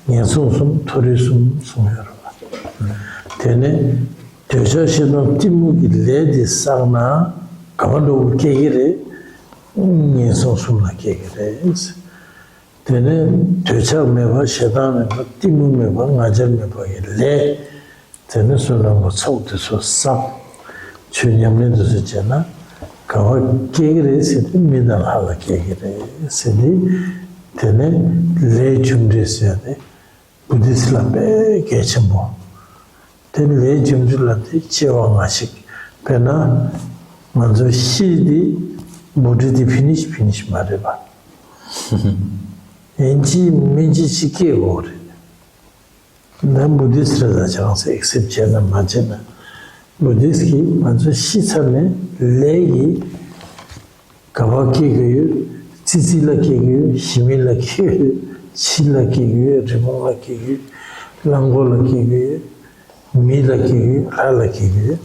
nyesum turisum sumyarwa tene töshashino timugi ledi sarna kavalo kegire nyesum sumna kegire tene töchak meba shedan meba timu meba ngajar meba le tene sunango tsawde so sak chunyamne dosu jena kawa kegre sidi midal hala kegre sidi tene le chumri sidi Buddhist lambe kechimbo tene le chumri lambe chewa ngashik pena manzo shidi Buddhist finish mareba enji minji chike gore na Buddhist raza chance accept chena majena Buddhist ki manzo shitsane legi kawaki gayu tsitsi la kiyu shimi la kiyu chi la kiyu rimo la kiyu lango la kiyu mi la kiyu la la kiyu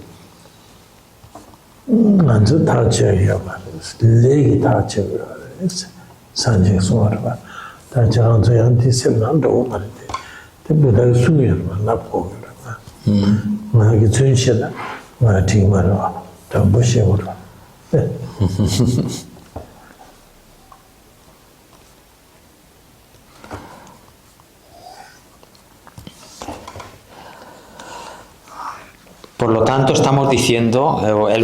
manzo tacha ya maris legi tacha ya sanje sumarwa tacha anzo yanti selnan do maride te buddha sumir na ko na ki chunshela na ti marwa tambo shewra Por lo tanto, estamos diciendo, el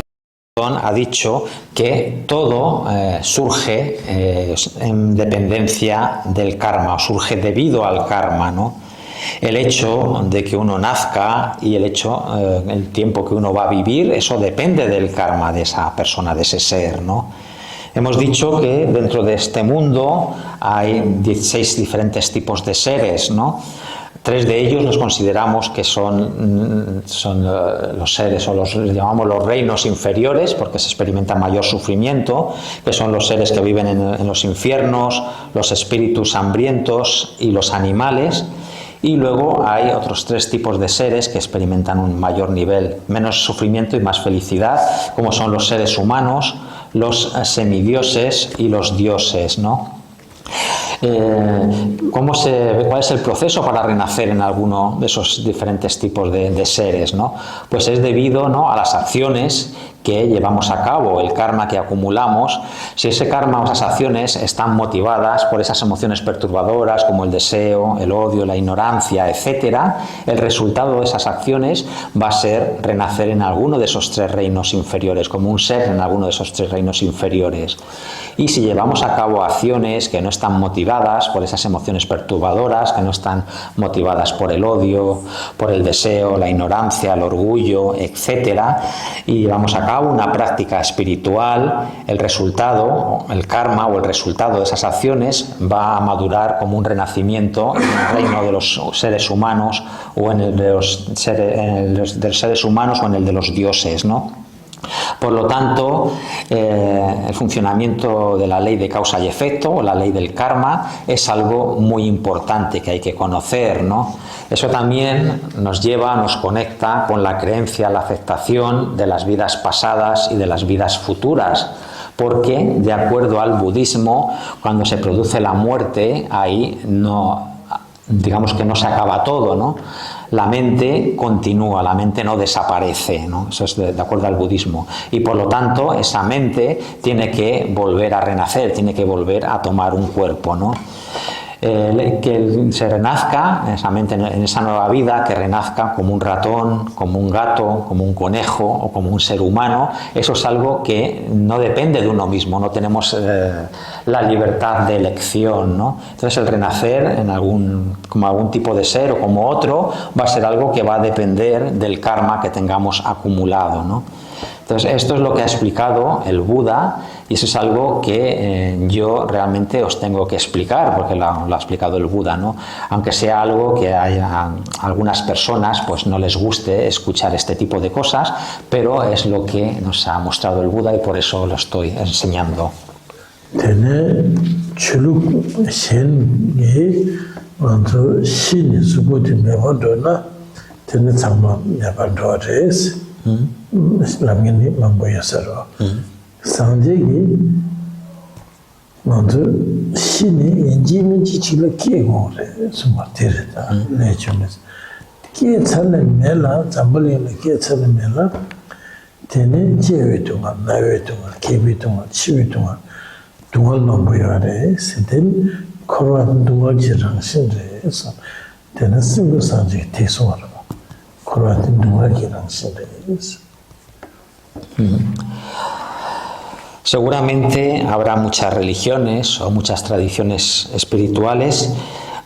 ha dicho que todo surge en dependencia del karma, o surge debido al karma, ¿no? El hecho de que uno nazca y el tiempo que uno va a vivir, eso depende del karma de esa persona, de ese ser, ¿no? Hemos dicho que dentro de este mundo hay 16 diferentes tipos de seres, ¿no? 3 de ellos los consideramos que son los seres, o los llamamos los reinos inferiores, porque se experimenta mayor sufrimiento, que son los seres que viven en los infiernos, los espíritus hambrientos y los animales. Y luego hay otros 3 tipos de seres que experimentan un mayor nivel, menos sufrimiento y más felicidad, como son los seres humanos, los semidioses y los dioses, ¿no? ¿Cuál es el proceso para renacer en alguno de esos diferentes tipos de seres, ¿no? Pues es debido, ¿no?, a las acciones que llevamos a cabo, el karma que acumulamos. Si ese karma o esas acciones están motivadas por esas emociones perturbadoras como el deseo, el odio, la ignorancia, etcétera, el resultado de esas acciones va a ser renacer en alguno de esos 3 reinos inferiores, como un ser en alguno de esos 3 reinos inferiores. Y si llevamos a cabo acciones que no están motivadas por esas emociones perturbadoras, que no están motivadas por el odio, por el deseo, la ignorancia, el orgullo, etcétera, y llevamos a cabo una práctica espiritual, el resultado, el karma o el resultado de esas acciones va a madurar como un renacimiento en el reino de los seres humanos o en el de los seres humanos o en el de los dioses, ¿no? Por lo tanto, el funcionamiento de la ley de causa y efecto, o la ley del karma, es algo muy importante que hay que conocer, ¿no? Eso también nos conecta con la creencia, la aceptación de las vidas pasadas y de las vidas futuras, porque, de acuerdo al budismo, cuando se produce la muerte, ahí digamos que no se acaba todo, ¿no? La mente continúa, la mente no desaparece, ¿no? Eso es de acuerdo al budismo. Y por lo tanto, esa mente tiene que volver a renacer, tiene que volver a tomar un cuerpo, ¿no? Que se renazca, esa mente en esa nueva vida, que renazca como un ratón, como un gato, como un conejo o como un ser humano, eso es algo que no depende de uno mismo, no tenemos la libertad de elección, ¿no? Entonces el renacer como algún tipo de ser o como otro va a ser algo que va a depender del karma que tengamos acumulado, ¿no? Entonces, esto es lo que ha explicado el Buda y eso es algo que yo realmente os tengo que explicar, porque lo ha explicado el Buda, ¿no? Aunque sea algo que a algunas personas pues no les guste escuchar este tipo de cosas, pero es lo que nos ha mostrado el Buda y por eso lo estoy enseñando. Lamgini mamboya sarwa. Sanjegi mandu shini inji minji chila kie gore sumar tereta lechones. Kie chane mela, zambali na kie chane mela, tene jewe tunga, nawe tunga, kebi tunga, chibi tunga, tungal mamboya re, seten korwa tungal jirang shin re, tene singo sanjegi teso warwa. Seguramente habrá muchas religiones o muchas tradiciones espirituales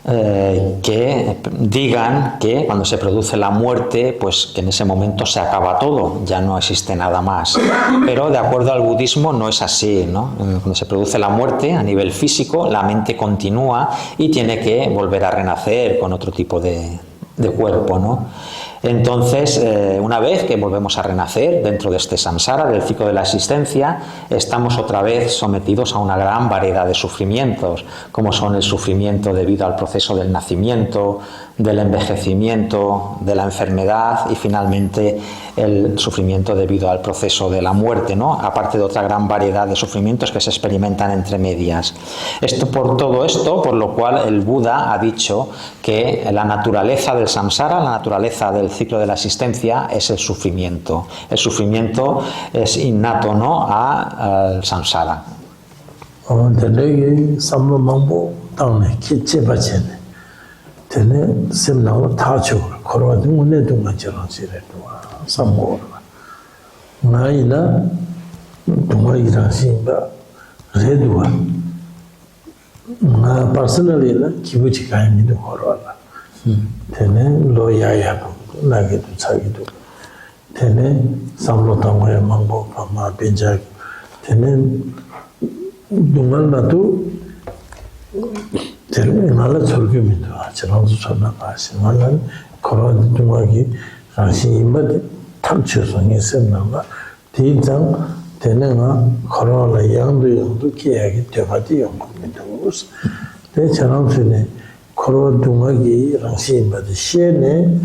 que digan que cuando se produce la muerte, pues que en ese momento se acaba todo, ya no existe nada más. Pero de acuerdo al budismo no es así, ¿no? Cuando se produce la muerte a nivel físico, la mente continúa y tiene que volver a renacer con otro tipo de cuerpo, ¿no? Entonces, una vez que volvemos a renacer dentro de este samsara, del ciclo de la existencia, estamos otra vez sometidos a una gran variedad de sufrimientos, como son el sufrimiento debido al proceso del nacimiento, del envejecimiento, de la enfermedad y finalmente el sufrimiento debido al proceso de la muerte, ¿no? Aparte de otra gran variedad de sufrimientos que se experimentan entre medias. Todo esto, por lo cual el Buda ha dicho que la naturaleza del samsara, la naturaleza del ciclo de la existencia es el sufrimiento. El sufrimiento es innato, ¿no?, al samsara. Tene semnawa tacho korwa dunne dunga jiran sire dunga samgor nga ina dunga jiran simba redwa nga personally la kibuchi kaimi du korwa la tene lo yaya nage du chagi du tene samlo tangwa mangbo pama benja tene dunga na tu ngala 철교민도 저랑도 전화 받으시 말은 그런 중앙이 당신이 탐추성이 있었나가 대장 되는가 그러나 양도 계약이 되어가지 연구민도 무슨 대 저랑서네 그런 중앙이 당신이 시에네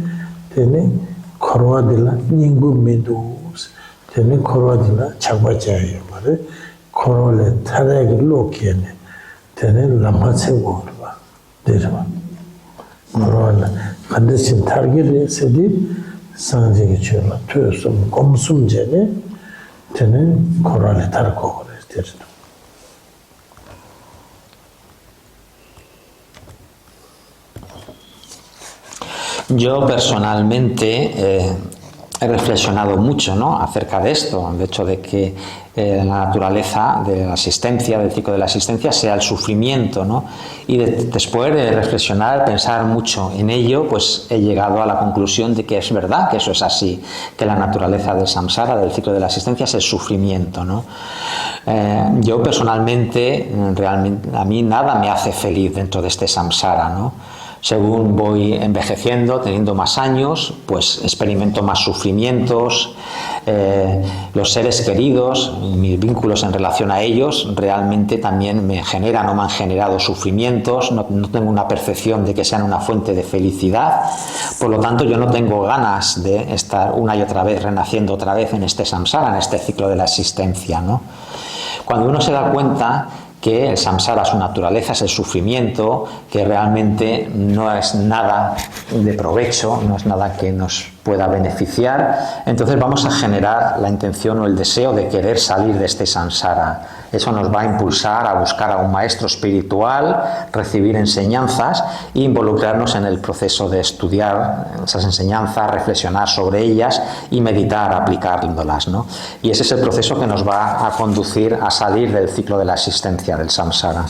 되네 그러와들라 인구민도 되네 그러와들라 작바자예요 말을 그러래 타락을 놓기에네 되는 람마체고 되죠. 그러나 반드시 타겟을 세디 상징이 주라 투였음 검숨제네 되는 코란에 달고 그래서 Yo personalmente he reflexionado mucho, ¿no?, acerca de esto, el hecho de que la naturaleza de la existencia, del ciclo de la existencia, sea el sufrimiento, ¿no? Y después de reflexionar, pensar mucho en ello, pues he llegado a la conclusión de que es verdad que eso es así, que la naturaleza del samsara, del ciclo de la existencia, es el sufrimiento, ¿no? Yo personalmente, realmente, a mí nada me hace feliz dentro de este samsara, ¿no? Según voy envejeciendo, teniendo más años, pues experimento más sufrimientos, los seres queridos, mis vínculos en relación a ellos, realmente también me generan o me han generado sufrimientos, no tengo una percepción de que sean una fuente de felicidad, por lo tanto yo no tengo ganas de estar una y otra vez renaciendo otra vez en este samsara, en este ciclo de la existencia, ¿no? Cuando uno se da cuenta que el samsara, su naturaleza es el sufrimiento, que realmente no es nada de provecho, no es nada que nos pueda beneficiar, entonces vamos a generar la intención o el deseo de querer salir de este samsara. Eso nos va a impulsar a buscar a un maestro espiritual, recibir enseñanzas e involucrarnos en el proceso de estudiar esas enseñanzas, reflexionar sobre ellas y meditar aplicándolas, ¿no? Y ese es el proceso que nos va a conducir a salir del ciclo de la existencia, del samsara.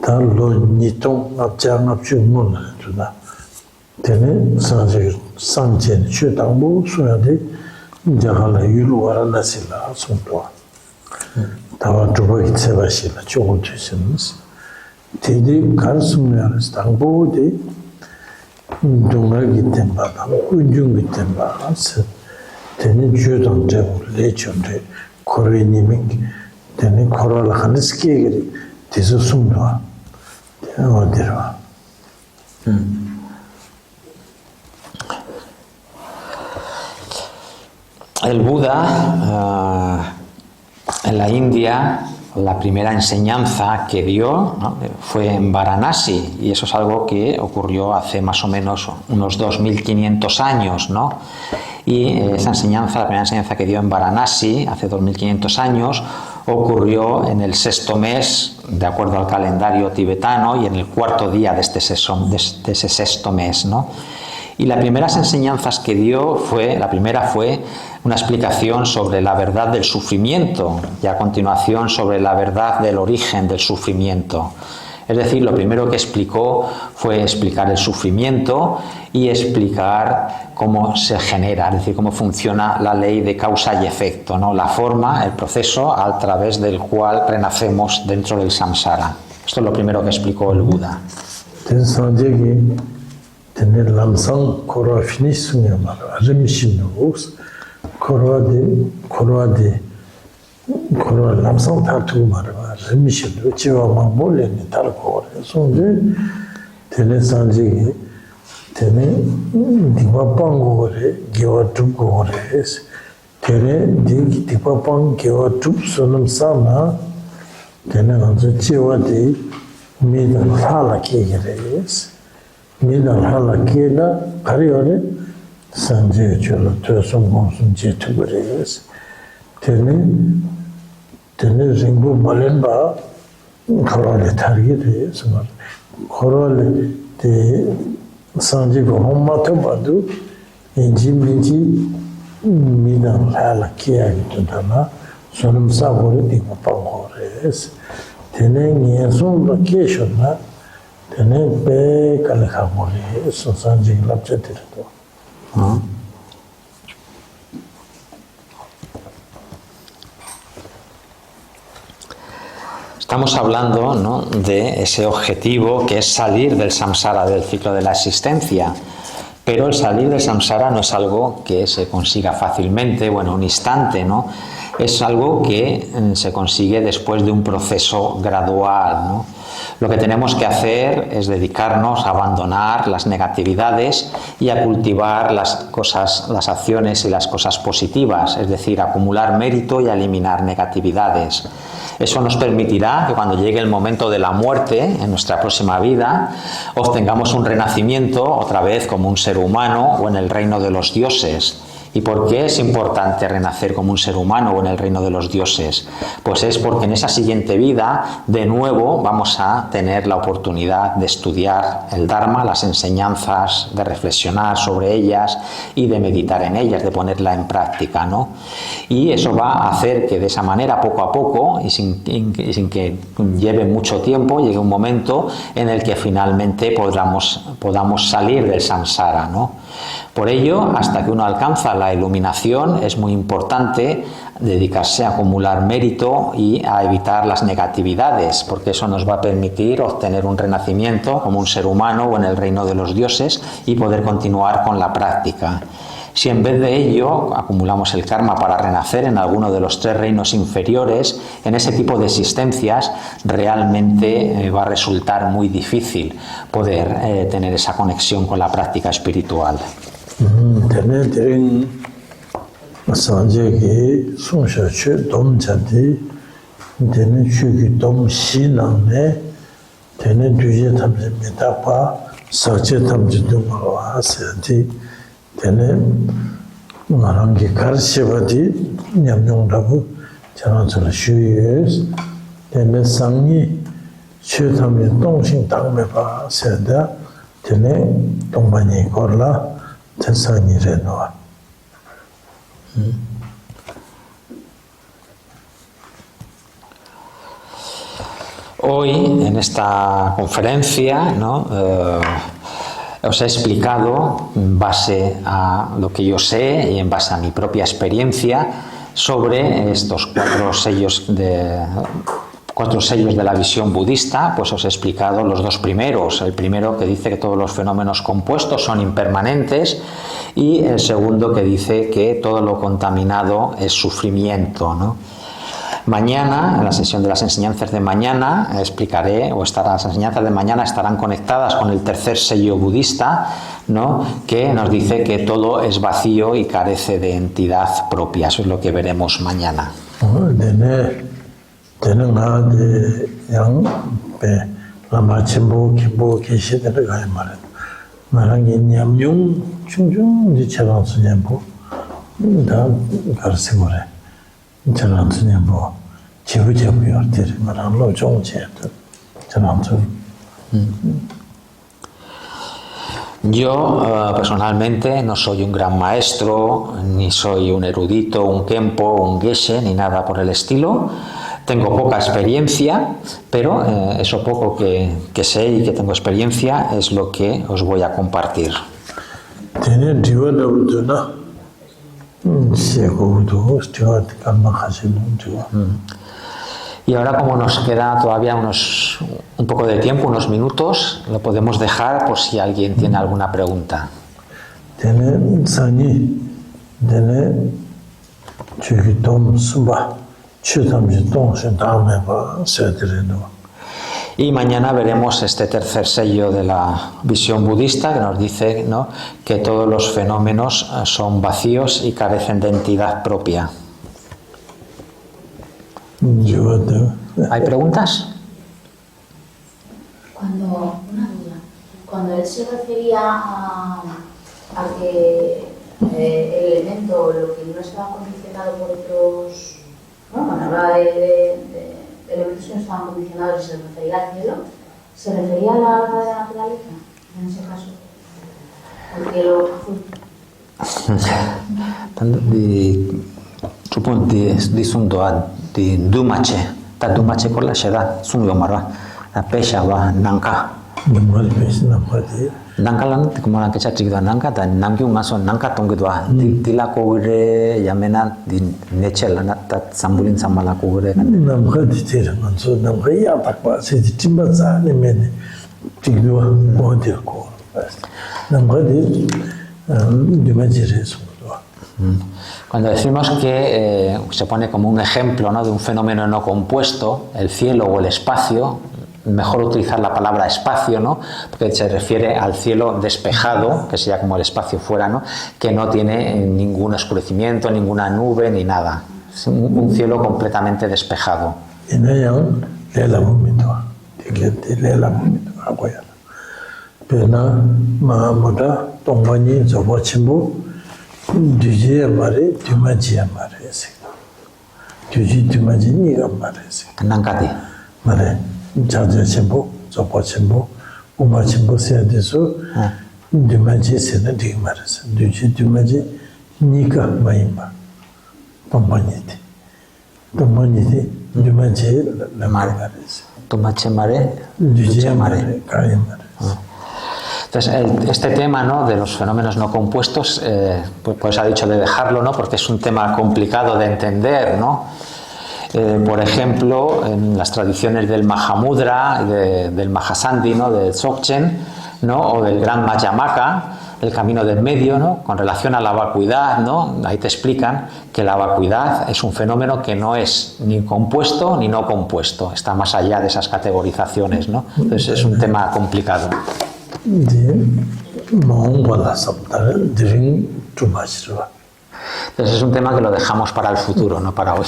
다 로니통 납장납중문 주다 되네 상제 최당부 소야데 자갈라 유루와라나실라 손도 다와 두고 있어바실라 조금 주시면서 되게 가슴을 당보데 동나기 템바다 운중기 템바스 되네 주던데 레전데 코레니믹 되네 코로라 하는스키에게 뒤서 숨도와 어디로 El Buda en la India, la primera enseñanza que dio, ¿no?, fue en Varanasi, y eso es algo que ocurrió hace más o menos unos 2500 años, ¿no? Y esa enseñanza, la primera enseñanza que dio en Varanasi hace 2500 años, ocurrió en el 6º mes, de acuerdo al calendario tibetano, y en el 4º día de ese 6º mes, ¿no? Y las primeras enseñanzas que dio la primera fue una explicación sobre la verdad del sufrimiento y a continuación sobre la verdad del origen del sufrimiento. Es decir, lo primero que explicó fue explicar el sufrimiento y explicar cómo se genera, es decir, cómo funciona la ley de causa y efecto, ¿no? La forma, el proceso a través del cual renacemos dentro del samsara. Esto es lo primero que explicó el Buda. Tener lamsang korwa finish sunga mara remission books korwa lamsang tatu mara remission chiwa mangole ni tal kore sonje tene sanje tene diwa pangore gewa tup gore tene diwa pang gewa tup sonam sama tene anzo chiwa di midan hala kegres Midang hala kena kariyore sanje cholo tosum gonsum jetugures tene ringbu malenba korole targire sumar korole de sanje go homma to badu inji midang hala kia gitana sonum sabore di pangores tene nyeson vacation na tene be kalekha mori sanji lapche tirto Estamos hablando, ¿no?, de ese objetivo que es salir del samsara, del ciclo de la existencia. Pero el salir del samsara no es algo que se consiga fácilmente o en un instante, ¿no? Es algo que se consigue después de un proceso gradual, ¿no? Lo que tenemos que hacer es dedicarnos a abandonar las negatividades y a cultivar las acciones y las cosas positivas, es decir, acumular mérito y eliminar negatividades. Eso nos permitirá que cuando llegue el momento de la muerte, en nuestra próxima vida, obtengamos un renacimiento otra vez como un ser humano o en el reino de los dioses. ¿Y por qué es importante renacer como un ser humano o en el reino de los dioses? Pues es porque en esa siguiente vida, de nuevo, vamos a tener la oportunidad de estudiar el Dharma, las enseñanzas, de reflexionar sobre ellas y de meditar en ellas, de ponerla en práctica, ¿no? Y eso va a hacer que de esa manera, poco a poco, y sin que lleve mucho tiempo, llegue un momento en el que finalmente podamos salir del samsara, ¿no? Por ello, hasta que uno alcanza la iluminación, es muy importante dedicarse a acumular mérito y a evitar las negatividades, porque eso nos va a permitir obtener un renacimiento como un ser humano o en el reino de los dioses y poder continuar con la práctica. Si en vez de ello acumulamos el karma para renacer en alguno de los 3 reinos inferiores, en ese tipo de existencias realmente va a resultar muy difícil poder tener esa conexión con la práctica espiritual. Tene ngarangi karshivati nyamnyongdabu chananchara shuyes tene sangyi chötamye tongshin tangmeba seda tene tongbanyi korla te sangyi renwa. Hoy, en esta conferencia, ¿no?, os he explicado, en base a lo que yo sé y en base a mi propia experiencia, sobre estos 4 sellos de la visión budista. Pues os he explicado los 2 primeros. El primero, que dice que todos los fenómenos compuestos son impermanentes, y el segundo, que dice que todo lo contaminado es sufrimiento, ¿no? Mañana, en la sesión de las enseñanzas de mañana, explicaré, las enseñanzas de mañana estarán conectadas con el 3er sello budista, ¿no?, que nos dice que todo es vacío y carece de entidad propia. Eso es lo que veremos mañana. 지부제부요. 말로 종제도 저는 Yo personalmente no soy un gran maestro, ni soy un erudito, un kempo, un geshe, ni nada por el estilo. Tengo poca experiencia, pero eso poco que sé y que tengo experiencia es lo que os voy a compartir. Y ahora, como nos queda todavía un poco de tiempo, unos minutos, lo podemos dejar por si alguien tiene alguna pregunta. Y mañana veremos este tercer sello de la visión budista que nos dice, ¿no?, que todos los fenómenos son vacíos y carecen de entidad propia. ¿Hay preguntas? Cuando él se refería a que el elemento, lo que no estaba condicionado por otros, ¿no?, cuando hablaba de elementos que no estaban condicionados y se refería al cielo, ¿se refería a la verdadera naturaleza en ese caso? ¿Al cielo azul? Supun di sundoa di dumache ta dumache kola sheda sunyo marwa ta pesha wa nanka nanka lan como la que chachi da nanka ta namgyu maso nanka tongidwa dila ko gure yamena di nechela na ta sambulin samala ko gure namka ditira manso namka ya takwa se timba za ne mene tigwa modia ko namka di dumajire so. Cuando decimos que se pone como un ejemplo, ¿no?, de un fenómeno no compuesto, el cielo o el espacio, mejor utilizar la palabra espacio, ¿no?, porque se refiere al cielo despejado, que sería como el espacio fuera, ¿no?, que no tiene ningún oscurecimiento, ninguna nube ni nada. Es un cielo completamente despejado. Duji mare, dumaji mare ese. Duji dumaji niga mare ese. Nankati. Mare, jaja chembo, zopa chembo, uma chembo se deso, dumaji se na diga mare ese. Duji dumaji niga maimba, tombanyete. Tombanyete, dumaji la mare ese. Tomache mare, duji mare, kaya mare. Entonces, este tema, ¿no?, de los fenómenos no compuestos, pues ha dicho de dejarlo, ¿no?, porque es un tema complicado de entender, ¿no? Por ejemplo, en las tradiciones del Mahamudra, del Mahasandhi, ¿no?, del Dzogchen, ¿no?, o del Gran Madhyamaka, el camino del medio, ¿no?, con relación a la vacuidad, ¿no?, ahí te explican que la vacuidad es un fenómeno que no es ni compuesto ni no compuesto, está más allá de esas categorizaciones, ¿no? Entonces es un tema complicado. Entonces es un tema que lo dejamos para el futuro, no para hoy.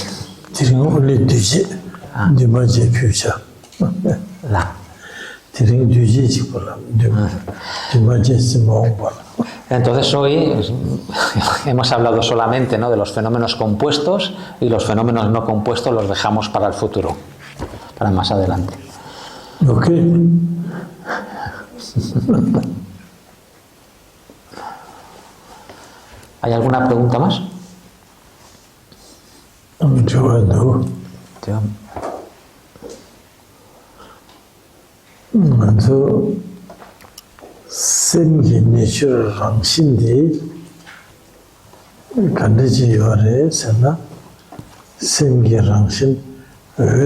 Entonces hoy hemos hablado solamente, ¿no?, de los fenómenos compuestos, y los fenómenos no compuestos los dejamos para el futuro, para más adelante. Okay. ¿Hay alguna pregunta más? Manzo sengi nechur rangshindi kandaji yore sena sengi rangshin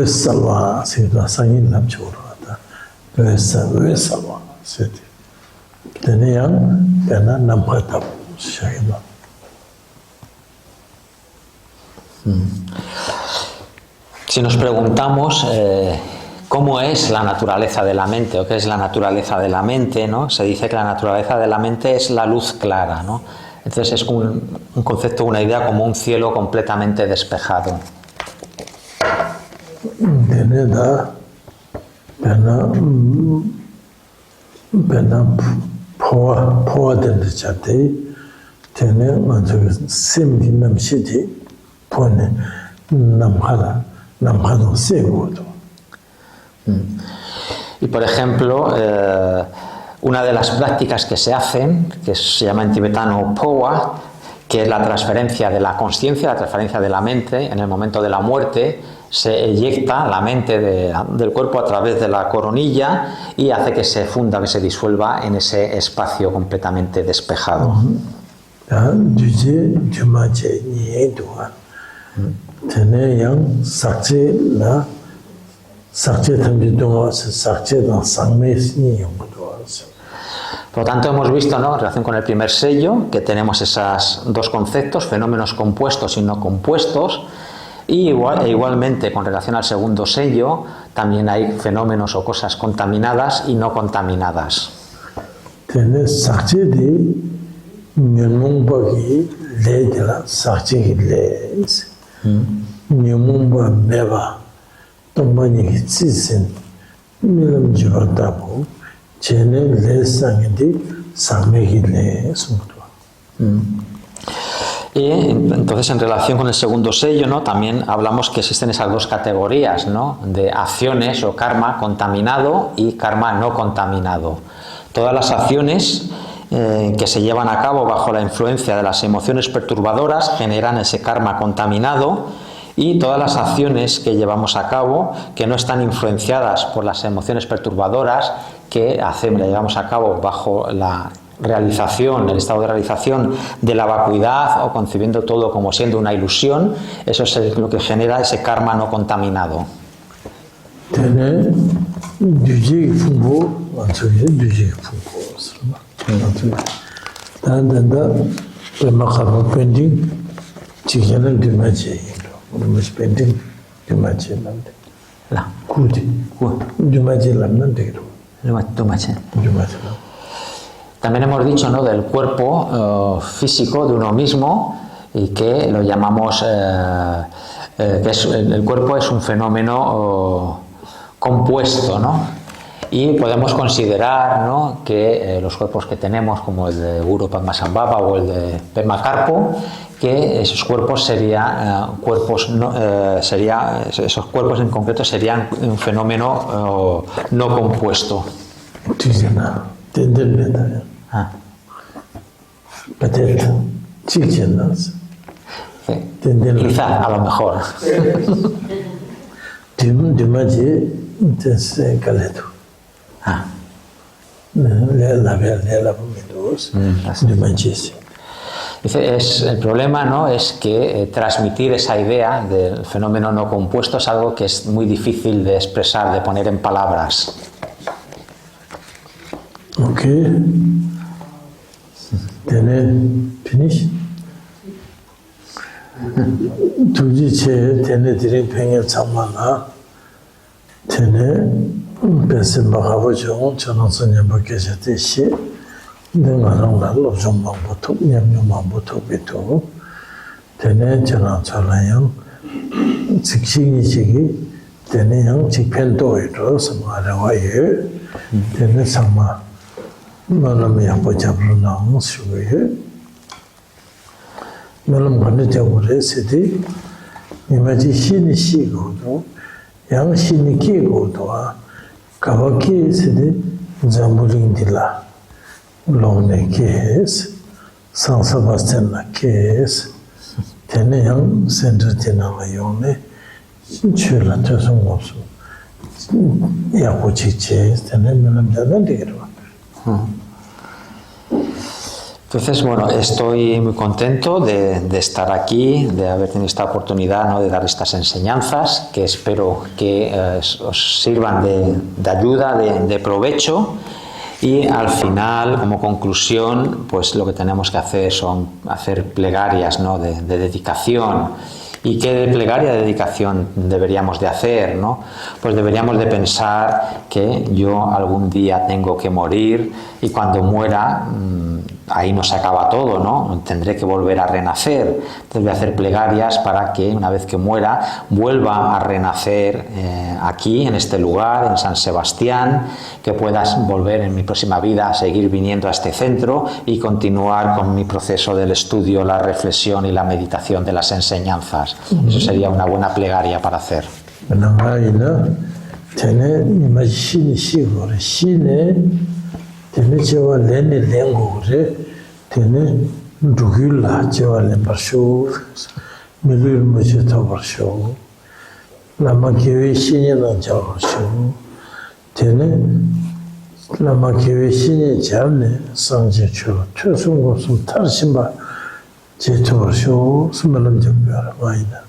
salwa sida sangin namchurata salwa sedi tenían pena nampata shayna. Si nos preguntamos cómo es la naturaleza de la mente o qué es la naturaleza de la mente, ¿no?, se dice que la naturaleza de la mente es la luz clara, ¿no? Entonces es un concepto, una idea como un cielo completamente despejado. Poa de chate, tiene manzo simbi namshiti, pone namhala, 남하도 세고도. Y por ejemplo, una de las prácticas que se hacen, que se llama en tibetano Powa, que es la transferencia de la conciencia, la transferencia de la mente, en el momento de la muerte se eyecta la mente del cuerpo a través de la coronilla y hace que se funda, que se disuelva en ese espacio completamente despejado. Por lo tanto, hemos visto, ¿no?, en relación con el primer sello, que tenemos esos dos conceptos, fenómenos compuestos y no compuestos, y igualmente con relación al segundo sello, también hay fenómenos o cosas contaminadas y no contaminadas. Y entonces, en relación con el segundo sello, ¿no?, también hablamos que existen esas dos categorías, ¿no?, de acciones o karma contaminado y karma no contaminado. Todas las acciones que se llevan a cabo bajo la influencia de las emociones perturbadoras generan ese karma contaminado, y todas las acciones que llevamos a cabo que no están influenciadas por las emociones perturbadoras, que llevamos a cabo bajo la realización, el estado de realización de la vacuidad o concibiendo todo como siendo una ilusión, eso es lo que genera ese karma no contaminado. También hemos dicho, ¿no?, del cuerpo físico de uno mismo, y que lo llamamos, el cuerpo es un fenómeno compuesto, ¿no? Y podemos considerar, ¿no?, que los cuerpos que tenemos, como el de Guru Padmasambhava o el de Pema Karpo, que esos cuerpos serían esos cuerpos en concreto serían un fenómeno no compuesto. Quizá, a lo mejor. Dice, el problema, ¿no?, es que transmitir esa idea del fenómeno no compuesto es algo que es muy difícil de expresar, de poner en palabras. Okay. Then finish. Tuji che tene dire pengen chamana. Tene pese magabo jo chono sonya bakese te she. Denga rangla lo jomba botu nyamnyama botu betu. Tene chana chalayang sikshigi chigi tene yang chikpen doiro samara waye. Tene sama Malam yang berjabru nang suwe, malam kena jabru sedi, imaji sini si godo, yang sini ki godo a, kawaki sedi jambuling dila, lomne kes, sansabasten na kes, tene yang sendiri tina layone, chula terus ngosu, ya kucice, tene malam jalan dikira. Entonces, bueno, estoy muy contento de estar aquí, de haber tenido esta oportunidad, ¿no?, de dar estas enseñanzas, que espero que os sirvan de ayuda, de provecho, y al final, como conclusión, pues lo que tenemos que hacer son hacer plegarias, ¿no?, de dedicación. ¿Y qué plegaria de dedicación deberíamos de hacer, ¿no? Pues deberíamos de pensar que yo algún día tengo que morir, y cuando muera, ahí no se acaba todo, ¿no? Tendré que volver a renacer. Entonces voy a hacer plegarias para que una vez que muera vuelva a renacer aquí, en este lugar, en San Sebastián, que puedas volver en mi próxima vida a seguir viniendo a este centro y continuar con mi proceso del estudio, la reflexión y la meditación de las enseñanzas. Eso sería una buena plegaria para hacer. Nangayina, tene imagine shigore, shine, tene chewa lene lengore, tene dugula chewa lembarsho, milur moche tabarsho, lama kewe shine na jabarsho, tene lama kewe shine jane sanje cho, chosung gosum tarshimba je tabarsho, sumalam jabyara mayina.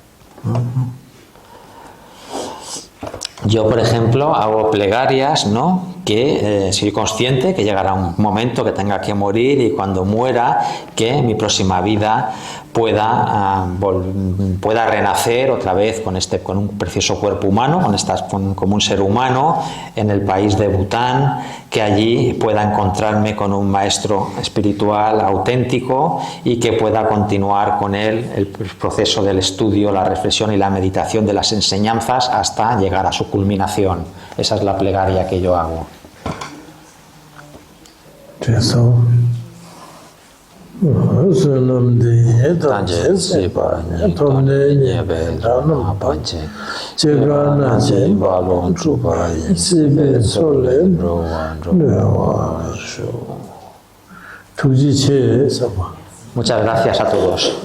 Yo, por ejemplo, hago plegarias, ¿no? Que soy consciente que llegará un momento que tenga que morir y cuando muera, que mi próxima vida pueda renacer otra vez con un precioso cuerpo humano, como un ser humano en el país de Bután, que allí pueda encontrarme con un maestro espiritual auténtico y que pueda continuar con él el proceso del estudio, la reflexión y la meditación de las enseñanzas hasta llegar a su culminación. Esa es la plegaria que yo hago. Eso. Muchas gracias a todos.